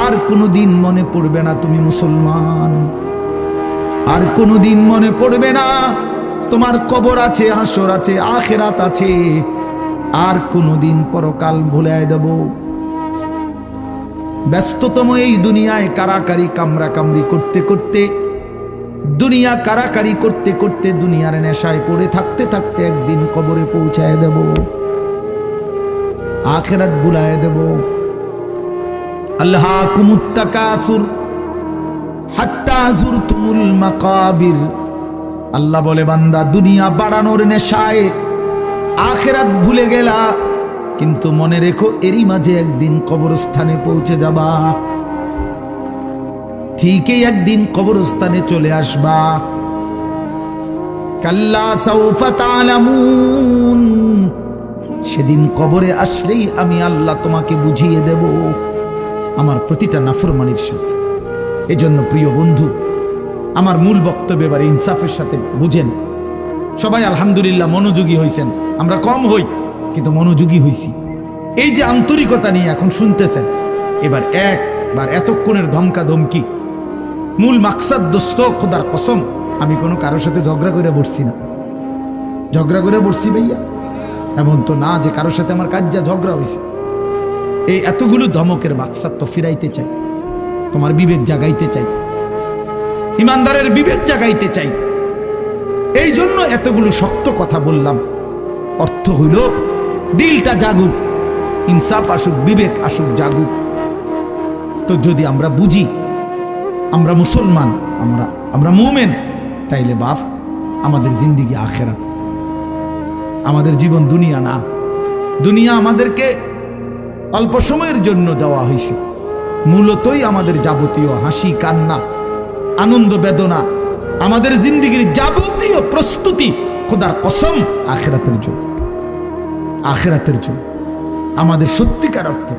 আর কোনোদিন মনে পড়বে না তুমি মুসলমান, আর কোনোদিন মনে পড়বে না তোমার কবর আছে, হাসর আছে, আখিরাত আছে, আর কোনোদিন পরকাল ভুলে দেব। ব্যস্ততম এই দুনিয়ায় কারাকারি কামরা কামড়ি করতে করতে, দুনিয়া কারাকারি করতে করতে, দুনিয়ার নেশায় পড়ে থাকতে থাকতে একদিন কবরে পৌঁছায় দেব, আখিরাত বুলায় দেব। আল্লাহাকুমুত তাকাসুর হাত্তা যুরতুমুল মাকাবির। আল্লাহ বলে, বান্দা দুনিয়া বাড়ানোর নেশায় আখিরাত ভুলে গেলা, কিন্তু মনে রেখো এরই মাঝে একদিন কবরস্থানে পৌঁছে যাবা, ঠিকই একদিন কবরস্থানে চলে আসবা। কাল্লা সাউফা তা'লামুন, সেদিন কবরে আসলেই আমি আল্লাহ তোমাকে বুঝিয়ে দেব আমার প্রতিটা নাফরমানির শাস্তি। এজন্য প্রিয় বন্ধু, আমার মূল বক্তব্য এবার ইনসাফের সাথে বুঝেন। সবাই আলহামদুলিল্লাহ মনোযোগী হয়েছেন, আমরা কম হই কিন্তু মনোযোগী হইছি। এই যে আন্তরিকতা নিয়ে এখন শুনতেছেন, এবার একবার এতক্ষণের ধমকা ধমকি, মূল মাকসাদ দোস্ত খোদার কসম, আমি কোনো কারোর সাথে ঝগড়া করে বসছি না। ঝগড়া করে বসছি ভাইয়া এমন তো না যে কারোর সাথে আমার কাজ যা ঝগড়া হয়েছে। এই এতগুলো ধমকের মাকসাদ তো ফিরাইতে চাই, তোমার বিবেক জাগাইতে চাই, ইমানদারের বিবেক জাগাইতে চাই। এই জন্য এতগুলো শক্ত কথা বললাম। অর্থ হইল দিলটা জাগুক, ইনসাফ আসুক, বিবেক আসুক, জাগুক। তো যদি আমরা বুঝি আমরা মুসলমান, আমরা মুমিন, তাইলে বাপ আমাদের জিন্দিগি আখিরাত, আমাদের জীবন দুনিয়া না। দুনিয়া আমাদেরকে অল্প সময়ের জন্য দেওয়া হয়েছে, মূলতই আমাদের যাবতীয় হাসি কান্না আনন্দ বেদনা, আমাদের জিন্দিগির যাবতীয় প্রস্তুতি খোদার কসম আখিরাতের জন্য। আখিরাতের জন্য আমাদের সত্যিকার অর্থে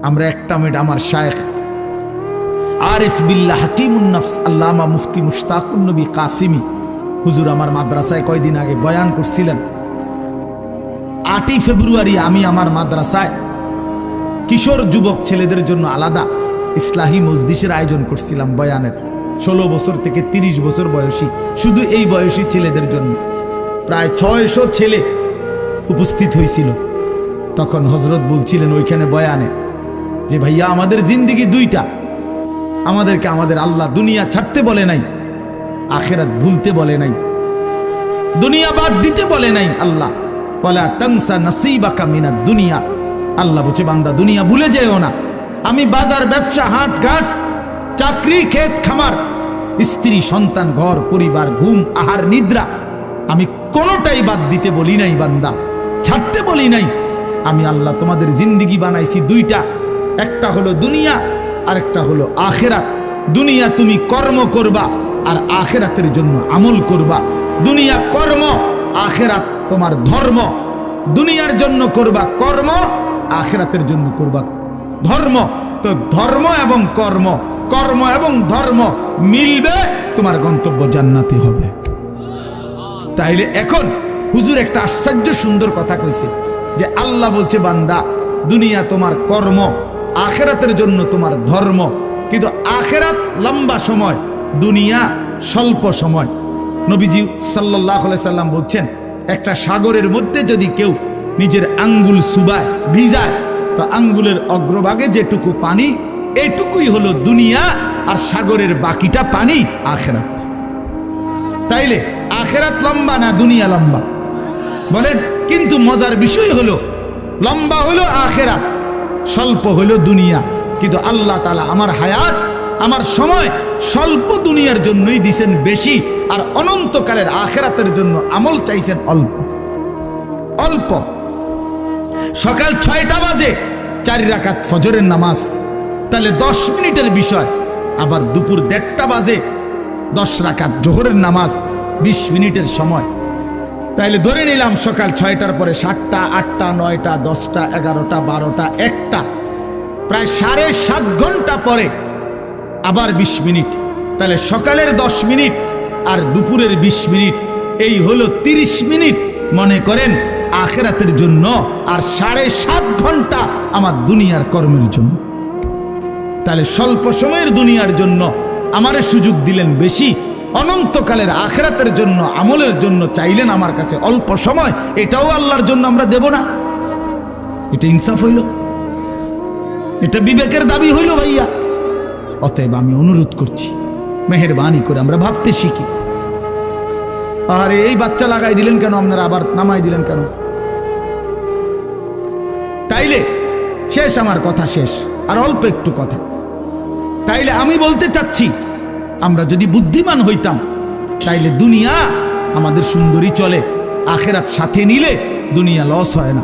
আমরা একটা মিনিট আমার শায়েখ আরিফ বিল্লাহ হাকিমুন নফস আল্লামা মুফতি মুশতাকুন নবী কাসিমি হুজুর আমার মাদ্রাসায় কয়দিন আগে বয়ান করছিলেন। 8ই ফেব্রুয়ারি আমি আমার মাদ্রাসায় কিশোর যুবক ছেলেদের জন্য আলাদা ইসলাহি মজলিসের আয়োজন করছিলাম বয়ানের। 16 বছর থেকে 30 বছর বয়সী, শুধু এই বয়সী ছেলেদের জন্য প্রায় 600 ছেলে উপস্থিত হয়েছিল। তখন হযরত বলছিলেন ওইখানে বয়ানে যে ভাইয়া আমাদের জিন্দিগি দুইটা, আমাদেরকে আমাদের আল্লাহ দুনিয়া ছাড়তে বলে নাই, আখিরাত ভুলতে বলে নাই, দুনিয়া বাদ দিতে বলে নাই। আল্লাহ ওয়ালা তানসা নাসিবাকা মিনাদ দুনিয়া, আল্লাহ বলছে বান্দা দুনিয়া ভুলে যেও না। আমি বাজার ব্যবসা হাট ঘাট চাকরি ক্ষেত খামার স্ত্রী সন্তান ঘর পরিবার ঘুম আহার নিদ্রা আমি কোনোটাই বাদ দিতে বলি নাই বান্দা, ছাড়তে বলি নাই। আমি আল্লাহ তোমাদের জিন্দিগি বানাইছি দুইটা, একটা হলো দুনিয়া আর একটা হলো আখিরাত। দুনিয়া তুমি কর্ম করবা আর আখিরাতের জন্য আমল করবা। দুনিয়া কর্ম, আখিরাত তোমার ধর্ম। দুনিয়ার জন্য করবা কর্ম, আখিরাতের জন্য করবা ধর্ম। তো ধর্ম এবং কর্ম, কর্ম এবং ধর্ম মিলবে, তোমার গন্তব্য জান্নাতি হবে। তাইলে এখন হুজুর একটা আশ্চর্য সুন্দর কথা কইছে যে আল্লাহ বলছে বান্দা দুনিয়া তোমার কর্ম, আখিরাতের জন্য তোমার ধর্ম। কিন্তু আখিরাত লম্বা সময়, দুনিয়া স্বল্প সময়। নবীজি সাল্লাল্লাহু আলাইহি সাল্লাম বলছেন একটা সাগরের মধ্যে যদি কেউ নিজের আঙ্গুল সুবায় ভিজায়, তো আঙ্গুলের অগ্রভাগে যেটুকু পানি এটুকুই হলো দুনিয়া, আর সাগরের বাকিটা পানি আখিরাত। তাইলে আখিরাত লম্বা না দুনিয়া লম্বা বলেন? কিন্তু মজার বিষয় হলো লম্বা হলো আখিরাত, স্বল্প হলো দুনিয়া। কিন্তু আল্লাহ তাআলা আমার হায়াত, আমার সময় স্বল্প দুনিয়ার জন্যই দিয়েছেন বেশি, আর অনন্তকালের আখিরাতের জন্য আমল চাইছেন অল্প অল্প। সকাল 6টা বাজে 4 রাকাত ফজরের নামাজ, তাহলে 10 মিনিটের বিষয়। আবার দুপুর 1:30টা বাজে 10 রাকাত জোহরের নামাজ, 20 মিনিটের সময়। তাইলে ধরে নিলাম সকাল 6টার পরে 7টা 8টা 9টা 10টা 11টা 12টা 1টা, প্রায় 7.5 ঘন্টা পরে আবার 20 মিনিট। তাহলে সকালের 10 মিনিট আর দুপুরের 20 মিনিট, এই হলো 30 মিনিট মনে করেন আখিরাতের জন্য, আর 7.5 ঘন্টা আমার দুনিয়ার কর্মের জন্য। তাহলে স্বল্প সময়ের দুনিয়ার জন্য আমারে সুযোগ দিলেন বেশি, অনন্তকালের আখিরাতের জন্য আমলের জন্য চাইলেন আমার কাছে অল্প সময়। এটাও আল্লাহর জন্য আমরা দেব না? এটা ইনসাফ হইল? এটা বিবেকের দাবি হইল ভাইয়া। অতএব আমি অনুরোধ করছি, মেহেরবানি করে আমরা ভাবতে শিখি। আরে এই বাচ্চা লাগাই দিলেন কেন আপনারা, আবার নামাই দিলেন কেন? তাইলে শেষ, আমার কথা শেষ, আর অল্প একটু কথা। তাইলে আমি বলতে চাচ্ছি, আমরা যদি বুদ্ধিমান হইতাম তাইলে দুনিয়া আমাদের সুন্দরী চলে, আখেরাত সাথে নিলে দুনিয়া লস হয় না।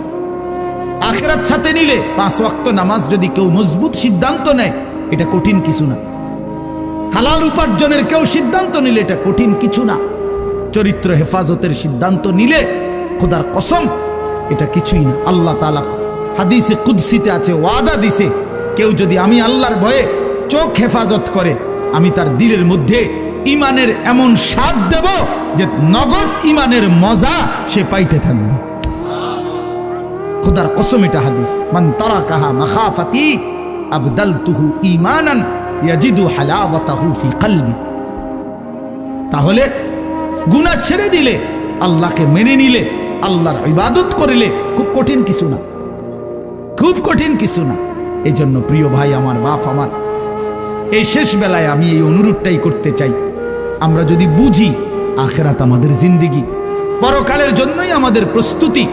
আখেরাত সাথে নিলে 5 ওয়াক্ত নামাজ যদি কেউ মজবুত সিদ্ধান্ত নেয়, এটা কঠিন কিছু না। হালাল উপার্জনের কেউ সিদ্ধান্ত নিলে এটা কঠিন কিছু না। চরিত্র হেফাজতের সিদ্ধান্ত নিলে খোদার কসম এটা কিছুই না। আল্লাহ তাআলা হাদিসে কুদসিতে আছে, ওয়াদা দিছে, কেউ যদি আমি আল্লাহর ভয়ে চোখ হেফাজত করে, আমি তার দিলের মধ্যে ইমানের এমন স্বাদ দেব যে নগদ ইমানের মজা সে পাইতে থাকবে। খোদার কসম, এটা হাদিস। মান তারাকাহা মাখাফাতি আবদালতুহু ঈমানান ইয়াজিদু হালাওয়াতাহু ফি কলবি। তাহলে গুনাহ ছেড়ে দিলে, আল্লাহকে মেনে নিলে, আল্লাহর ইবাদত করিলে খুব কঠিন কিছু না, খুব কঠিন কিছু না। এই জন্য প্রিয় ভাই আমার, বাপ আমার, এই শেষ বেলায় আমি এই অনুরোধটাই করতে চাই, আমরা যদি বুঝি আখেরাত আমাদের জিন্দেগি, পরকালের জন্যই আমাদের প্রস্তুতি,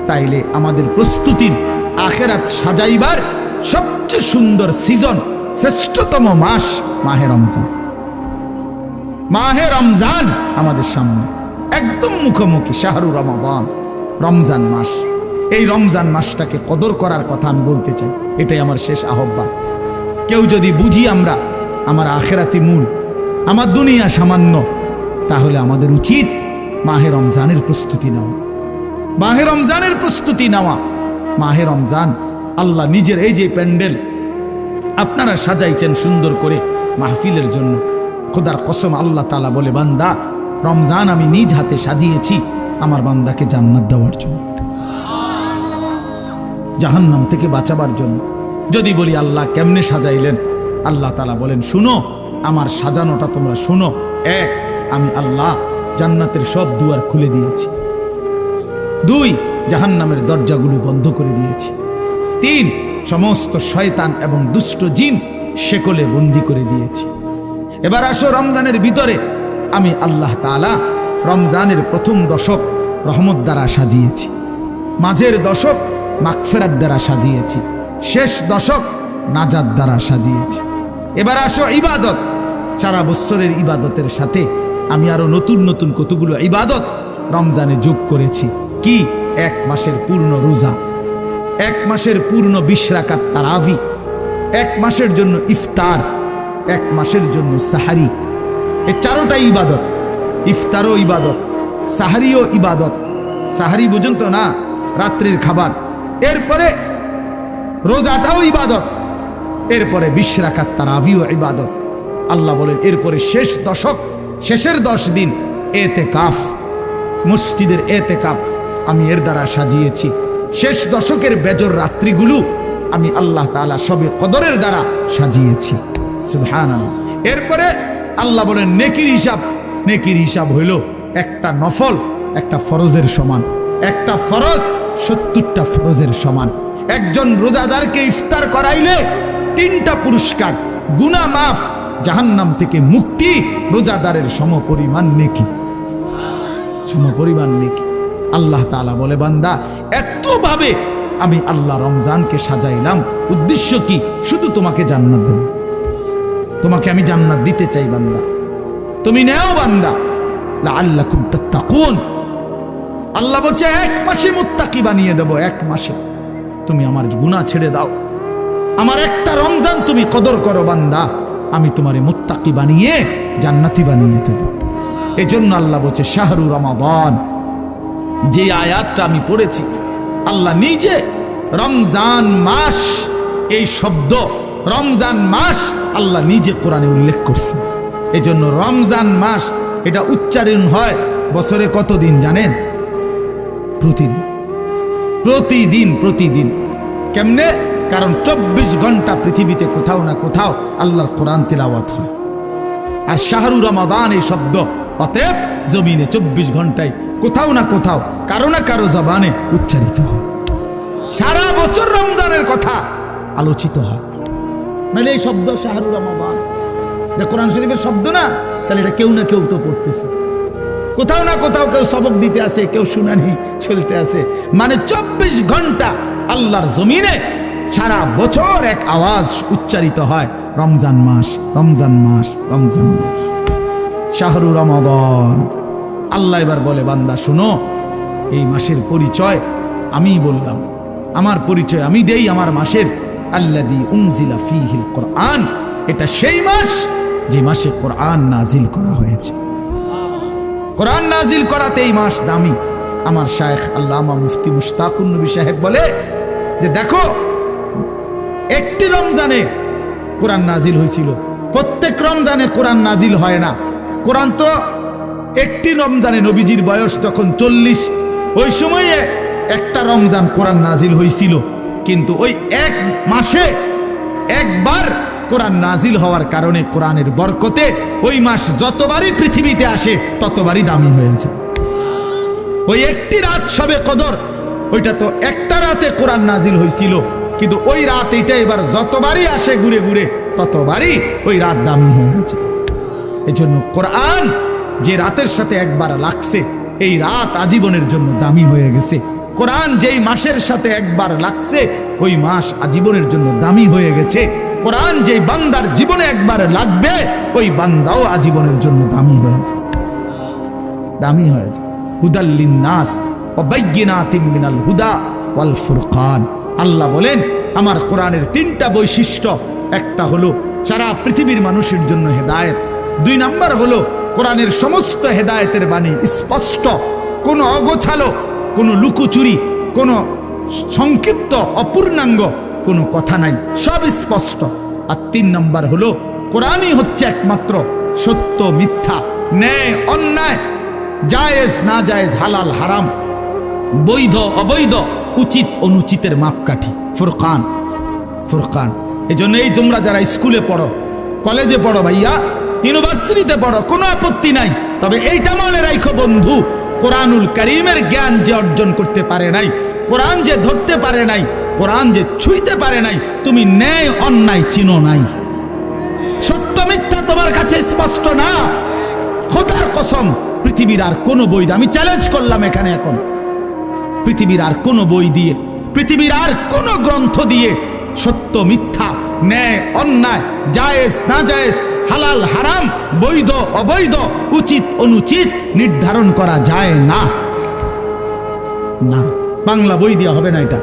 তাইলে আমাদের প্রস্তুতির আখেরাত সাজাইবার সবচেয়ে সুন্দর সিজন, শ্রেষ্ঠতম মাস মাহে রমজান। মাহে রমজান আমাদের সামনে একদম মুখোমুখি, শাহরু রমাদান, রমজান মাস। এই রমজান মাসটাকে কদর করার কথা আমি বলতে চাই, এটাই আমার শেষ আহ্বান। কেউ যদি বুঝি আমরা আমার আখেরাতি মূল, আমার দুনিয়া সামান্য, তাহলে আমাদের উচিত মাহে রমজানের প্রস্তুতি নেওয়া, মাহে রমজানের প্রস্তুতি নেওয়া। মাহে রমজান আল্লাহ নিজের, এই যে প্যান্ডেল আপনারা সাজাইছেন সুন্দর করে মাহফিলের জন্য, খোদার কসম আল্লাহ তাআলা বলে, বান্দা রমজান আমি নিজ হাতে সাজিয়েছি আমার বান্দাকে জান্নাত দেওয়ার জন্য, জাহান্নাম থেকে বাঁচাবার জন্য। যদি বলি আল্লাহ কেমনে সাজাইলেন, আল্লাহ তাআলা বলেন, শুনো আমার সাজানোটা তোমরা শুনো। 1, আমি আল্লাহ জান্নাতের সব দুয়ার খুলে দিয়েছি। 2, জাহান্নামের দরজাগুলো বন্ধ করে দিয়েছি। 3, সমস্ত শয়তান এবং দুষ্ট জিন শেকলে বন্দী করে দিয়েছি। এবার আসো রমজানের ভিতরে, আমি আল্লাহ তাআলা রমজানের প্রথম দশক রহমত দ্বারা সাজিয়েছি, মাঝের দশক মাগফিরাত দ্বারা সাজিয়েছি, শেষ দশক নাজাত দ্বারা সাজিয়েছি। এবার আসো ইবাদত, সারা বছরের ইবাদতের সাথে আমি আরো নতুন নতুন কতগুলো ইবাদত রমজানে যোগ করেছি। কি? 1 মাসের পূর্ণ রোজা, 1 মাসের পূর্ণ 20 রাকাত তারাবি, 1 মাসের জন্য ইফতার, 1 মাসের জন্য সাহারি। এই 4টা ইবাদত, ইফতারও ইবাদত, সাহারিও ইবাদত। সাহারি বুঝুন তো না, রাত্রির খাবার। এরপরে রোজাটাও ইবাদত, এরপরে 20 রাকাত তারাবিও ইবাদত। আল্লাহ বলেন এরপরে শেষ দশক, শেষের 10 দিন এতেকাফ, মসজিদের এতেকাফ আমি এর দ্বারা সাজিয়েছি। শেষ দশকের বেজর রাত্রিগুলো আমি আল্লাহ তাআলা সবে কদরের দ্বারা সাজিয়েছি। সুবহানাল্লাহ। এরপরে আল্লাহ বলেন নেকির হিসাব, নেকির হিসাব হইল একটা নফল একটা ফরজের সমান, একটা ফরজ 70টা ফরজের সমান। একজন রোজাদারকে ইফতার করাইলে 3টা পুরস্কার, গুনাহ মাফ, জাহান্নাম থেকে মুক্তি, রোজাদারের সমপরিমাণ নেকি, সমপরিমাণ নেকি। আল্লাহ তাআলা বলে, বান্দা এতভাবে আমি আল্লাহ রমজানকে সাজাইলাম, উদ্দেশ্য কি? শুধু তোমাকে জান্নাত দেব, তোমাকে আমি জান্নাত দিতে চাই বান্দা, তুমি নেও বান্দা, লাআল্লাকুম তাত্তাকুন। আল্লাহ বলছে 1 মাসে মুত্তাকি বানিয়ে দেব, 1 মাসে তুমি আমার গুনাহ ছেড়ে দাও, আমার একটা রমজান তুমি কদর করো বান্দা, আমি তোমারে মুত্তাকি বানিয়ে জান্নাতি বানিয়ে দেব। এজন্য আল্লাহ বলছে শাহরু রমাদান, যে আয়াতটা আমি পড়েছি, আল্লাহ নিজে রমজান মাস, এই শব্দ রমজান মাস আল্লাহ নিজে কোরআনে উল্লেখ করছেন। এজন্য রমজান মাস এটা উচ্চারণ হয় বছরে কত দিন জানেন? প্রতিদিন, প্রতিদিন, প্রতিদিন। কেমনে? কারণ 24 ঘন্টা পৃথিবীতে কোথাও না কোথাও আল্লাহর কোরআন তিলাওয়াত হয়। আর শাহরু রমাদান এই শব্দ অতএব জমিনে 24 ঘন্টায় কোথাও না কোথাও কারো না কারো জবানে উচ্চারিত হয়। সারা বছর রমজানের কথা আলোচিত হয়। নাহলে এই শব্দ শাহরু রমাদান এটা কোরআন শরীফের শব্দ না, তাহলে এটা কেউ না কেউ তো পড়তেছে, কোথাও না কোথাও কেউ সবক দিতে আছে, কেউ শুনানি চলতে আছে। মানে 24 ঘন্টা আল্লাহর জমিনে সারা বছর এক আওয়াজ উচ্চারিত হয়, রমজান মাস, রমজান মাস, রমজান মাস, শাহরু রমাদান। আল্লাহ এবার বলে, বান্দা শুনো, এই মাসের পরিচয় আমি বললাম, আমার পরিচয় আমি দেই আমার মাসের। আল্লাযী উনজিলা ফীহিল কোরআন, এটা সেই মাস যে মাসে কোরআন নাজিল করা হয়েছে। কোরআন নাজিল করাতে এই মাস দামি। আমার শায়েখ আল্লামা মুফতি মুশতাকুন নবী সাহেব বলে যে দেখো, একটি রমজানে কোরআন নাজিল হয়েছিল, প্রত্যেক রমজানে কোরআন নাজিল হয় না। কোরআন তো একটি রমজানে, নবীজির বয়স তখন 40, ওই সময়ে একটা রমজান কোরআন নাজিল হয়েছিল, কিন্তু ওই এক মাসে একবার কোরআন নাজিল হওয়ার কারণে কোরআনের বরকতে ওই মাস যতবারই পৃথিবীতে আসে ততবারই দামি হয়ে যায়। ওই একটি রাত শবে কদর, ওইটা তো একটা রাতে কোরআন নাজিল হয়েছিল, কিন্তু ওই রাত এটা এবার যতবারই আসে ঘুরে ঘুরে ততবারই ওই রাত দামি হয়ে যায়। এই জন্য কোরআন যে রাতের সাথে একবার লাগছে, এই রাত আজীবনের জন্য দামি হয়ে গেছে। কোরআন যেই মাসের সাথে একবার লাগছে, ওই মাস আজীবনের জন্য দামি হয়ে গেছে। কোরআন যেই বান্দার জীবনে একবার লাগবে, ওই বান্দাও আজীবনের জন্য দামি হয়ে যায়, দামি হয়ে যায়। হুদাল লিন্নাস ওয়া বাইয়িনাতিন মিনাল হুদা ওয়াল ফুরকান। আল্লাহ বলেন, আমার কোরআনের 3টা বৈশিষ্ট্য, একটা হলো সারা পৃথিবীর মানুষের জন্য হেদায়েত, 2 নাম্বার হলো কোরআনের সমস্ত হেদায়েতের বাণী স্পষ্ট, কোনো অগোছালো, কোনো লুকোচুরি, কোনো সংক্ষিপ্ত অপূর্ণাঙ্গ কোনো কথা নাই, সব স্পষ্ট। আর 3 নাম্বার হলো কোরআনই হচ্ছে একমাত্র সত্য মিথ্যা, ন্যায় অন্যায়, জায়েজ না জায়েজ, হালাল হারাম, বৈধ অবৈধ, উচিত অনুচিতের মাপকাঠি। ফুরকান, ফুরকান। এই জন্য এই তোমরা যারা স্কুলে পড়ো, কলেজে পড়ো ভাইয়া, ইউনিভার্সিটিতে পড়ো, কোনো আপত্তি নাই, তবে এইটা মনে রাখো বন্ধু, কোরআনুল কারীমের জ্ঞান যে অর্জন করতে পারে নাই, কোরআন যে ধরতে পারে নাই, কোরআন যে ছুঁইতে পারে নাই, তুমি ন্যায় অন্যায় চিনো নাই, সত্য মিথ্যা তোমার কাছে স্পষ্ট না। খোদার কসম, পৃথিবীর আর কোনো বই, আমি চ্যালেঞ্জ করলাম এখানে এখন, পৃথিবীর আর কোনো বই দিয়ে, পৃথিবীর আর কোনো গ্রন্থ দিয়ে সত্য মিথ্যা, ন্যায় অন্যায়, জায়েজ না জায়েজ, হালাল হারাম, বৈধ অবৈধ, উচিত অনুচিত নির্ধারণ করা যায় না। না, বাংলা বই দিয়ে হবে না, এটা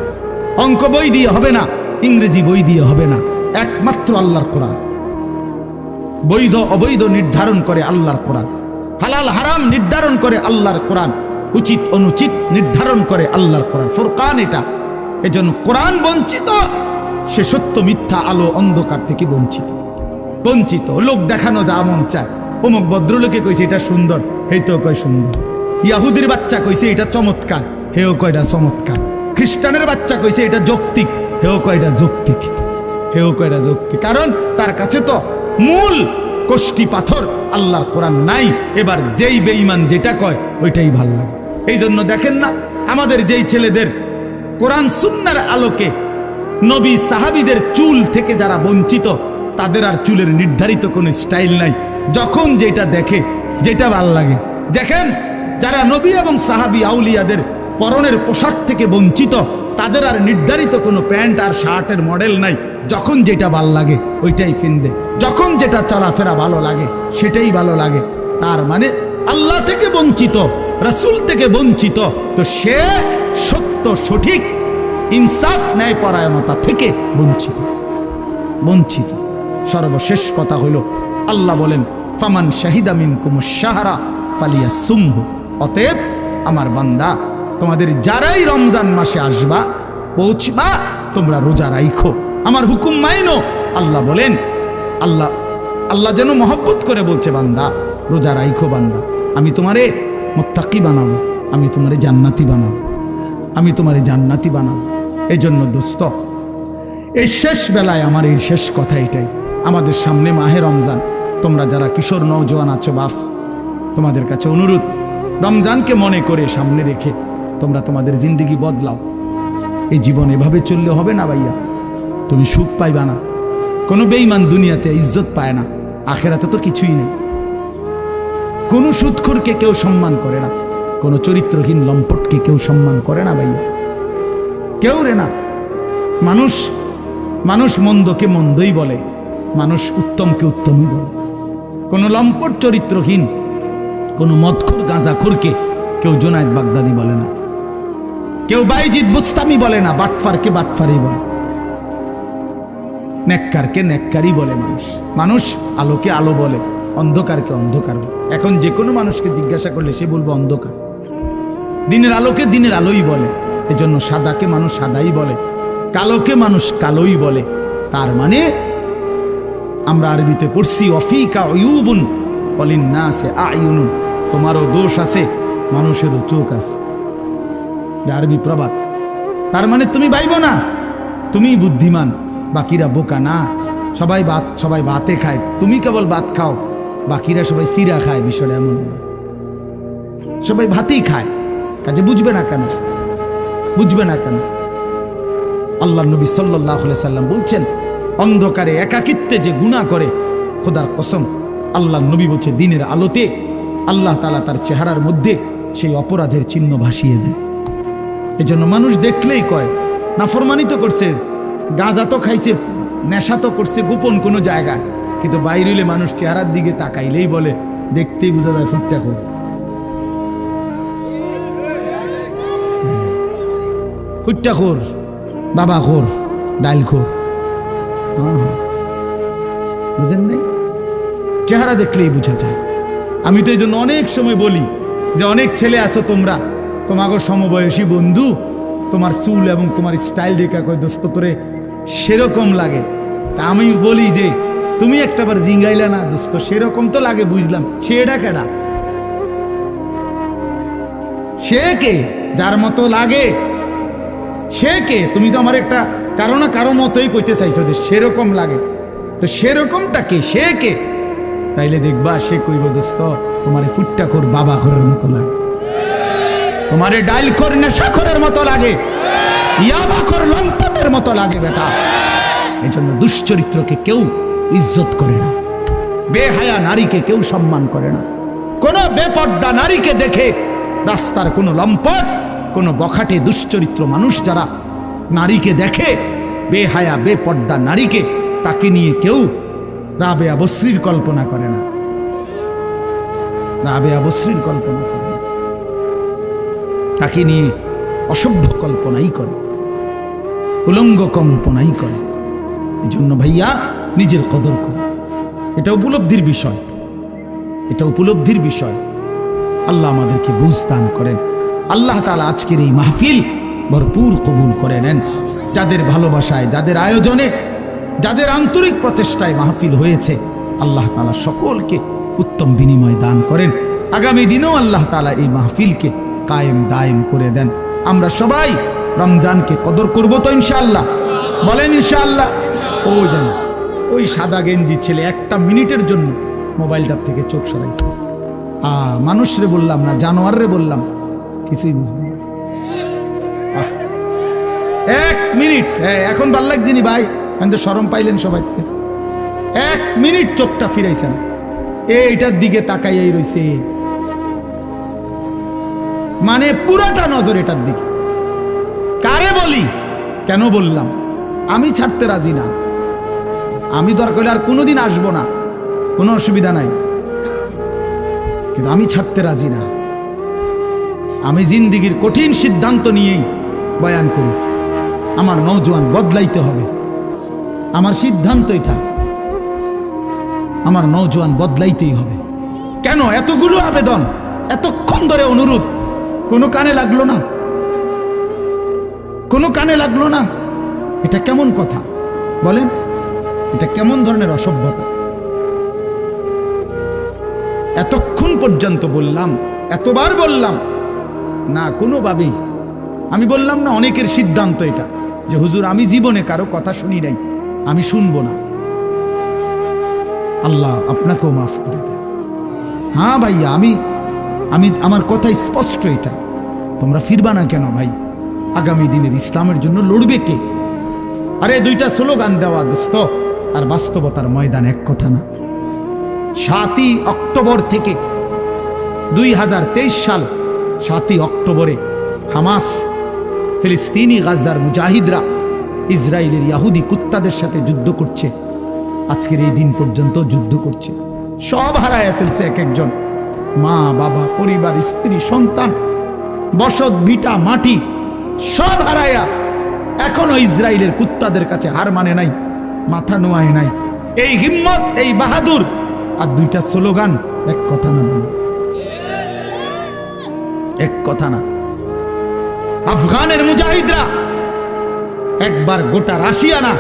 অঙ্ক বই দিয়ে হবে না, ইংরেজি বই দিয়ে হবে না, একমাত্র আল্লাহর কোরআন। বৈধ অবৈধ নির্ধারণ করে আল্লাহর কোরআন, হালাল হারাম নির্ধারণ করে আল্লাহর কোরআন, উচিত অনুচিত নির্ধারণ করে আল্লাহর কোরআন। ফুরকান এটা। এজন্য কোরআন বঞ্চিত, সে সত্য মিথ্যা, আলো অন্ধকার থেকে বঞ্চিত, বঞ্চিত। লোক দেখানো যা মন চায়, অমুক ভদ্রলোকে কইছে এটা সুন্দর, এই তো কয় সুন্দর। ইয়াহুদির বাচ্চা কইছে এটা চমৎকার, হেও কয়টা চমৎকার। খ্রিস্টানের বাচ্চা কইছে এটা যৌক্তিক, হেও কয়টা যৌক্তিক, হেও কয়টা যৌক্তিক। কারণ তার কাছে তো মূল কষ্টি পাথর আল্লাহর কোরআন নাই। এবার যেই বেঈমান যেটা কয় ওইটাই ভাল লাগে। এই জন্য দেখেন না, আমাদের যেই ছেলেদের কোরআন সুন্নাহর আলোকে নবী সাহাবীদের চুল থেকে যারা বঞ্চিত, তাদের আর চুলের নির্ধারিত কোনো স্টাইল নাই, যখন যেটা দেখে যেটা ভাল লাগে। দেখেন, যারা নবী এবং সাহাবী আউলিয়াদের পরনের পোশাক থেকে বঞ্চিত, তাদের আর নির্ধারিত কোনো প্যান্ট আর শার্টের মডেল নাই, যখন যেটা ভাল লাগে ওইটাই কিনবে, যখন যেটা চলাফেরা ভালো লাগে সেটাই ভালো লাগে। তার মানে আল্লাহ থেকে বঞ্চিত, রাসূল থেকে বঞ্চিত, তো সে সত্য সঠিক ইনসাফ ন্যায় পরায়ণতা থেকে বঞ্চিত, বঞ্চিত। সর্বশেষ কথা হইল, আল্লাহ বলেন, ফামান শাহিদা মিনকুমুশ শাহরা ফালিয়াসুমহু। অতএব আমার বান্দা, তোমাদের যারাই রমজান মাসে আসবা, পৌঁছবা, তোমরা রোজা রাখো, আমার হুকুম মাইনো। আল্লাহ বলেন, আল্লাহ যেন মহব্বত করে বলছে, বান্দা রোজা রাখো, বান্দা আমি তোমারে মুত্তাকি বানাবো, আমি তোমারে জান্নাতি বানাবো, আমি তোমারে জান্নাতি বানাবো। এই জন্য দোস্ত, এই শেষ বেলায় আমার এই শেষ কথা এটাই, আমাদের সামনে মাহে রমজান। তোমরা যারা কিশোর নওজোয়ান আছো বাপ, তোমাদের কাছে অনুরোধ, রমজানকে মনে করে সামনে রেখে তোমরা তোমাদের জিন্দেগি বদলাও। এই জীবন এভাবে চললে হবে না ভাইয়া, তুমি সুখ পাইবা না, কোনো বেঈমান দুনিয়াতে ইজ্জত পায় না, আখেরাতে তো কিছুই নেই। কোনো সুদখোরকে কেউ সম্মান করে না, কোনো চরিত্রহীন লম্পটকে কেউ সম্মান করে না ভাইয়া, কেউ রে না। মানুষ মানুষ মন্দকে মন্দই বলে, মানুষ উত্তমকে উত্তমই বলে। কোনো লম্পট চরিত্রহীন, কোনো মদখোর গাঁজাখোরকে কেউ জুনায়েদ বাগদাদি বলে না, কেউ বাইজিদ বুস্তামি বলে না, বাটফারকে বাটফারই বলে, নেককারকে নেককারই বলে। মানুষ মানুষ আলোকে আলো বলে, অন্ধকারকে অন্ধকার বলে। এখন যে কোনো মানুষকে জিজ্ঞাসা করলে সে বলবো অন্ধকার। দিনের আলোকে দিনের আলোই বলে, এজন্য সাদাকে মানুষ সাদাই বলে, কালোকে মানুষ কালোই বলে। তার মানে আমরা আরবিতে পড়ছি অফিকা উয়ুবুন ওয়ালিন্নাসি আয়ুনুন, তোমারও দোষ আছে, মানুষেরও চোখ আছে। আরবি প্রবাদ। তার মানে তুমি ভাইব না তুমি বুদ্ধিমান, বাকিরা বোকা না। সবাই ভাতে খায়, তুমি কেবল ভাত খাও, বাকিরা সবাই সিরা খায়। বিষয়টা এমন, সবাই ভাতেই খায়, কাজে বুঝবে না কেন, বুঝবে না কেন? আল্লাহ নবী সাল্লাল্লাহু আলাইহি সাল্লাম বলছেন, অন্ধকারে একাকিত্বে যে গুনাহ করে, খোদার কসম আল্লাহ নবী বলছে দিনের আলোতে আল্লাহ তাআলা তার চেহারার মধ্যে সেই অপরাধের চিহ্ন ভাসিয়ে দেয়। এজন্য মানুষ দেখলেই কয় নাফরমানি তো করছে, গাঁজা তো খাইছে, নেশা তো করছে গোপন কোনো জায়গায়, কিন্তু বাইরে হইলে মানুষ চেহারার দিকে তাকাইলেই বলে, দেখতেই বোঝা যায় ফুটটা খোর, ফুটটা খোর, বাবা খোর, ডাইল খোর। বুঝেন নাই? চেহারা দেখলেই বোঝা যায়। আমি তো এই জন্য অনেক সময় বলি যে অনেক ছেলে আছো তোমরা, তোমাকে সমবয়সী বন্ধু, তোমার চুল এবং তোমার স্টাইল দেখা কয় দোস্ত তোরে সেরকম লাগে। তা আমি বলি যে তুমি একটাবার জিঙ্গাইলা না দোস্ত, সেরকম তো লাগে বুঝলাম, সেটা কেডা? সে কে? যার মতো লাগে সে কে? তুমি তো আমার একটা কারো না কারো মতোই কইতে চাইছো যে সেরকম লাগে, তো সেরকমটা কে? সে কে? তাইলে দেখবা সে কইব দোস্ত তোমারে ফুট্টাখোর বাবাখোরের মতো লাগে, তোমারে ডাইলখোর নেশাখোরের মতো লাগে, ইয়াবাখোর লম্পটের মতো লাগে বেটা। এজন্য দুশ্চরিত্রকে কেউ ইজ্জত করে না, বেহায়া নারীকে কেউ সম্মান করে না। কোন বেপর্দা নারীকে দেখে রাস্তার কোন লম্পট, কোন বখাটে দুশ্চরিত্র মানুষ যারা নারীকে দেখে, বেহায়া বেপর্দা নারীকে, তাকে নিয়ে কেউ রাবেয়া বসরির কল্পনা করে না, রাবেয়া বসরির কল্পনা করে না, তাকে নিয়ে অসভ্য কল্পনাই করে, উলঙ্গ কল্পনাই করে। এই জন্য ভাইয়া নিজের কদর করো, এটা উপলব্ধির বিষয়, এটা উপলব্ধির বিষয়। আল্লাহ আমাদেরকে বুঝ দান করেন। আল্লাহ তাআলা আজকের এই মাহফিল ভরপুর কবুল করে নেন। যাদের ভালোবাসায়, যাদের আয়োজনে, যাদের আন্তরিক প্রচেষ্টায় মাহফিল হয়েছে, আল্লাহ তাআলা সকলকে উত্তম বিনিময় দান করেন। আগামী দিনেও আল্লাহ তাআলা এই মাহফিলকে কায়েম দায়েম করে দেন। আমরা সবাই রমজানকে কদর করব তো ইনশাআল্লাহ, বলেন ইনশাআল্লাহ। ওই সাদা গেঞ্জি ছেলে একটা মিনিটের জন্য মোবাইলটার থেকে চোখ সরাইছে। মানুষরে বললাম না, জানোয়াররে বললাম, কিছুই বুঝলাম না। 1 মিনিট এখন ভাল লাগছে নি ভাই, আমি তো শরম পাইলেন সবাই। 1 মিনিট চোখটা ফিরাইছে না, এইটার দিকে তাকাইয়াই রইছে, মানে পুরাটা নজর এটার দিকে। কারে বলি, কেন বললাম? আমি ছাড়তে রাজি না, আমি দরকার হলে আর কোনোদিন আসবো না, কোনো অসুবিধা নাই, কিন্তু আমি ছাড়তে রাজি না। আমি জিন্দিগির কঠিন সিদ্ধান্ত নিয়েই বয়ান করি, আমার নওজোয়ান বদলাইতে হবে, আমার সিদ্ধান্ত এটা, আমার নওজোয়ান বদলাইতেই হবে। কেন এতগুলো আবেদন, এতক্ষণ ধরে অনুরোধ, কোনো কানে লাগলো না, কোনো কানে লাগলো না? এটা কেমন কথা বলেন? এটা কেমন ধরনের অসভ্যতা? এতক্ষণ পর্যন্ত বললাম, এতবার বললাম না, কোনোভাবেই। আমি বললাম না, অনেকের সিদ্ধান্ত এটা যে হুজুর আমি জীবনে কারো কথা শুনি নাই, আমি শুনবো না। আল্লাহ আপনাকেও মাফ করে দেন। হ্যাঁ ভাইয়া, আমি আমার কথা স্পষ্ট, এটা তোমরা ফিরবা না কেন ভাই? আগামী দিনের ইসলামের জন্য লড়বে কে? আরে 2টা স্লোগান দেওয়া দোস্ত, আর বাস্তবতার ময়দান এক কথা না। 7ই অক্টোবর থেকে 2023 সাল 7ই অক্টোবরে হামাস, ফিলিস্তিনি গাজার মুজাহিদরা ইসরায়েলের ইয়াহুদি কুত্তাদের সাথে যুদ্ধ করছে। আজকের এই দিন পর্যন্ত যুদ্ধ করছে। সব হারায় ফেলছে এক একজন, মা বাবা, পরিবার, স্ত্রী, সন্তান, বসত ভিটা, মাটি সব হারায়া এখনো ইসরায়েলের কুত্তাদের কাছে হার মানে নাই, মাথা নোয়ায় নাই। এই হিম্মত, এই বাহাদুর আর দুইটা স্লোগান, এক কথা না, এক কথা না। আফগানের মুজাহিদরা একবার গোটা রাশিয়া না,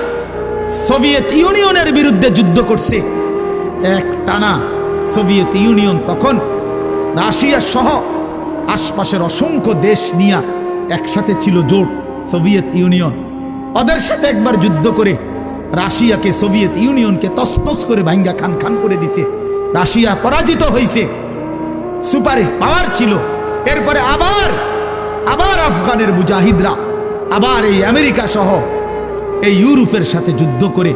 সোভিয়েত ইউনিয়নের বিরুদ্ধে যুদ্ধ করছে এক টানা। সোভিয়েত ইউনিয়ন তখন রাশিয়া সহ আশপাশের অসংখ্য দেশ নিয়ে একসাথে ছিল, জোট সোভিয়েত ইউনিয়ন। ওদের সাথে একবার যুদ্ধ করে রাশিয়াকে, সোভিয়েত ইউনিয়নকে তছনছ করে ভাঙ্গা খান খান করে দিছে। রাশিয়া পরাজিত হয়েছে, সুপার পাওয়ার ছিল। এরপরে আবার আফগানের মুজাহিদরা আবার এই আমেরিকা সহ এই ইউরোপের সাথে যুদ্ধ করে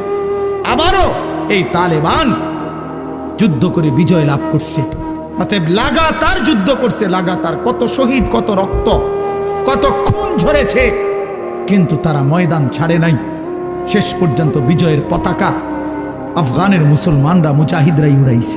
আবারও এই তালেবান যুদ্ধ করে বিজয় লাভ করছে। অতএব লাগাতার যুদ্ধ করছে, লাগাতার কত শহীদ, কত রক্ত, কত খুন ঝরেছে, কিন্তু তারা ময়দান ছাড়ে নাই। শেষ পর্যন্ত বিজয়ের পতাকা আফগানের মুসলমানরা, মুজাহিদরাই উড়াইছে।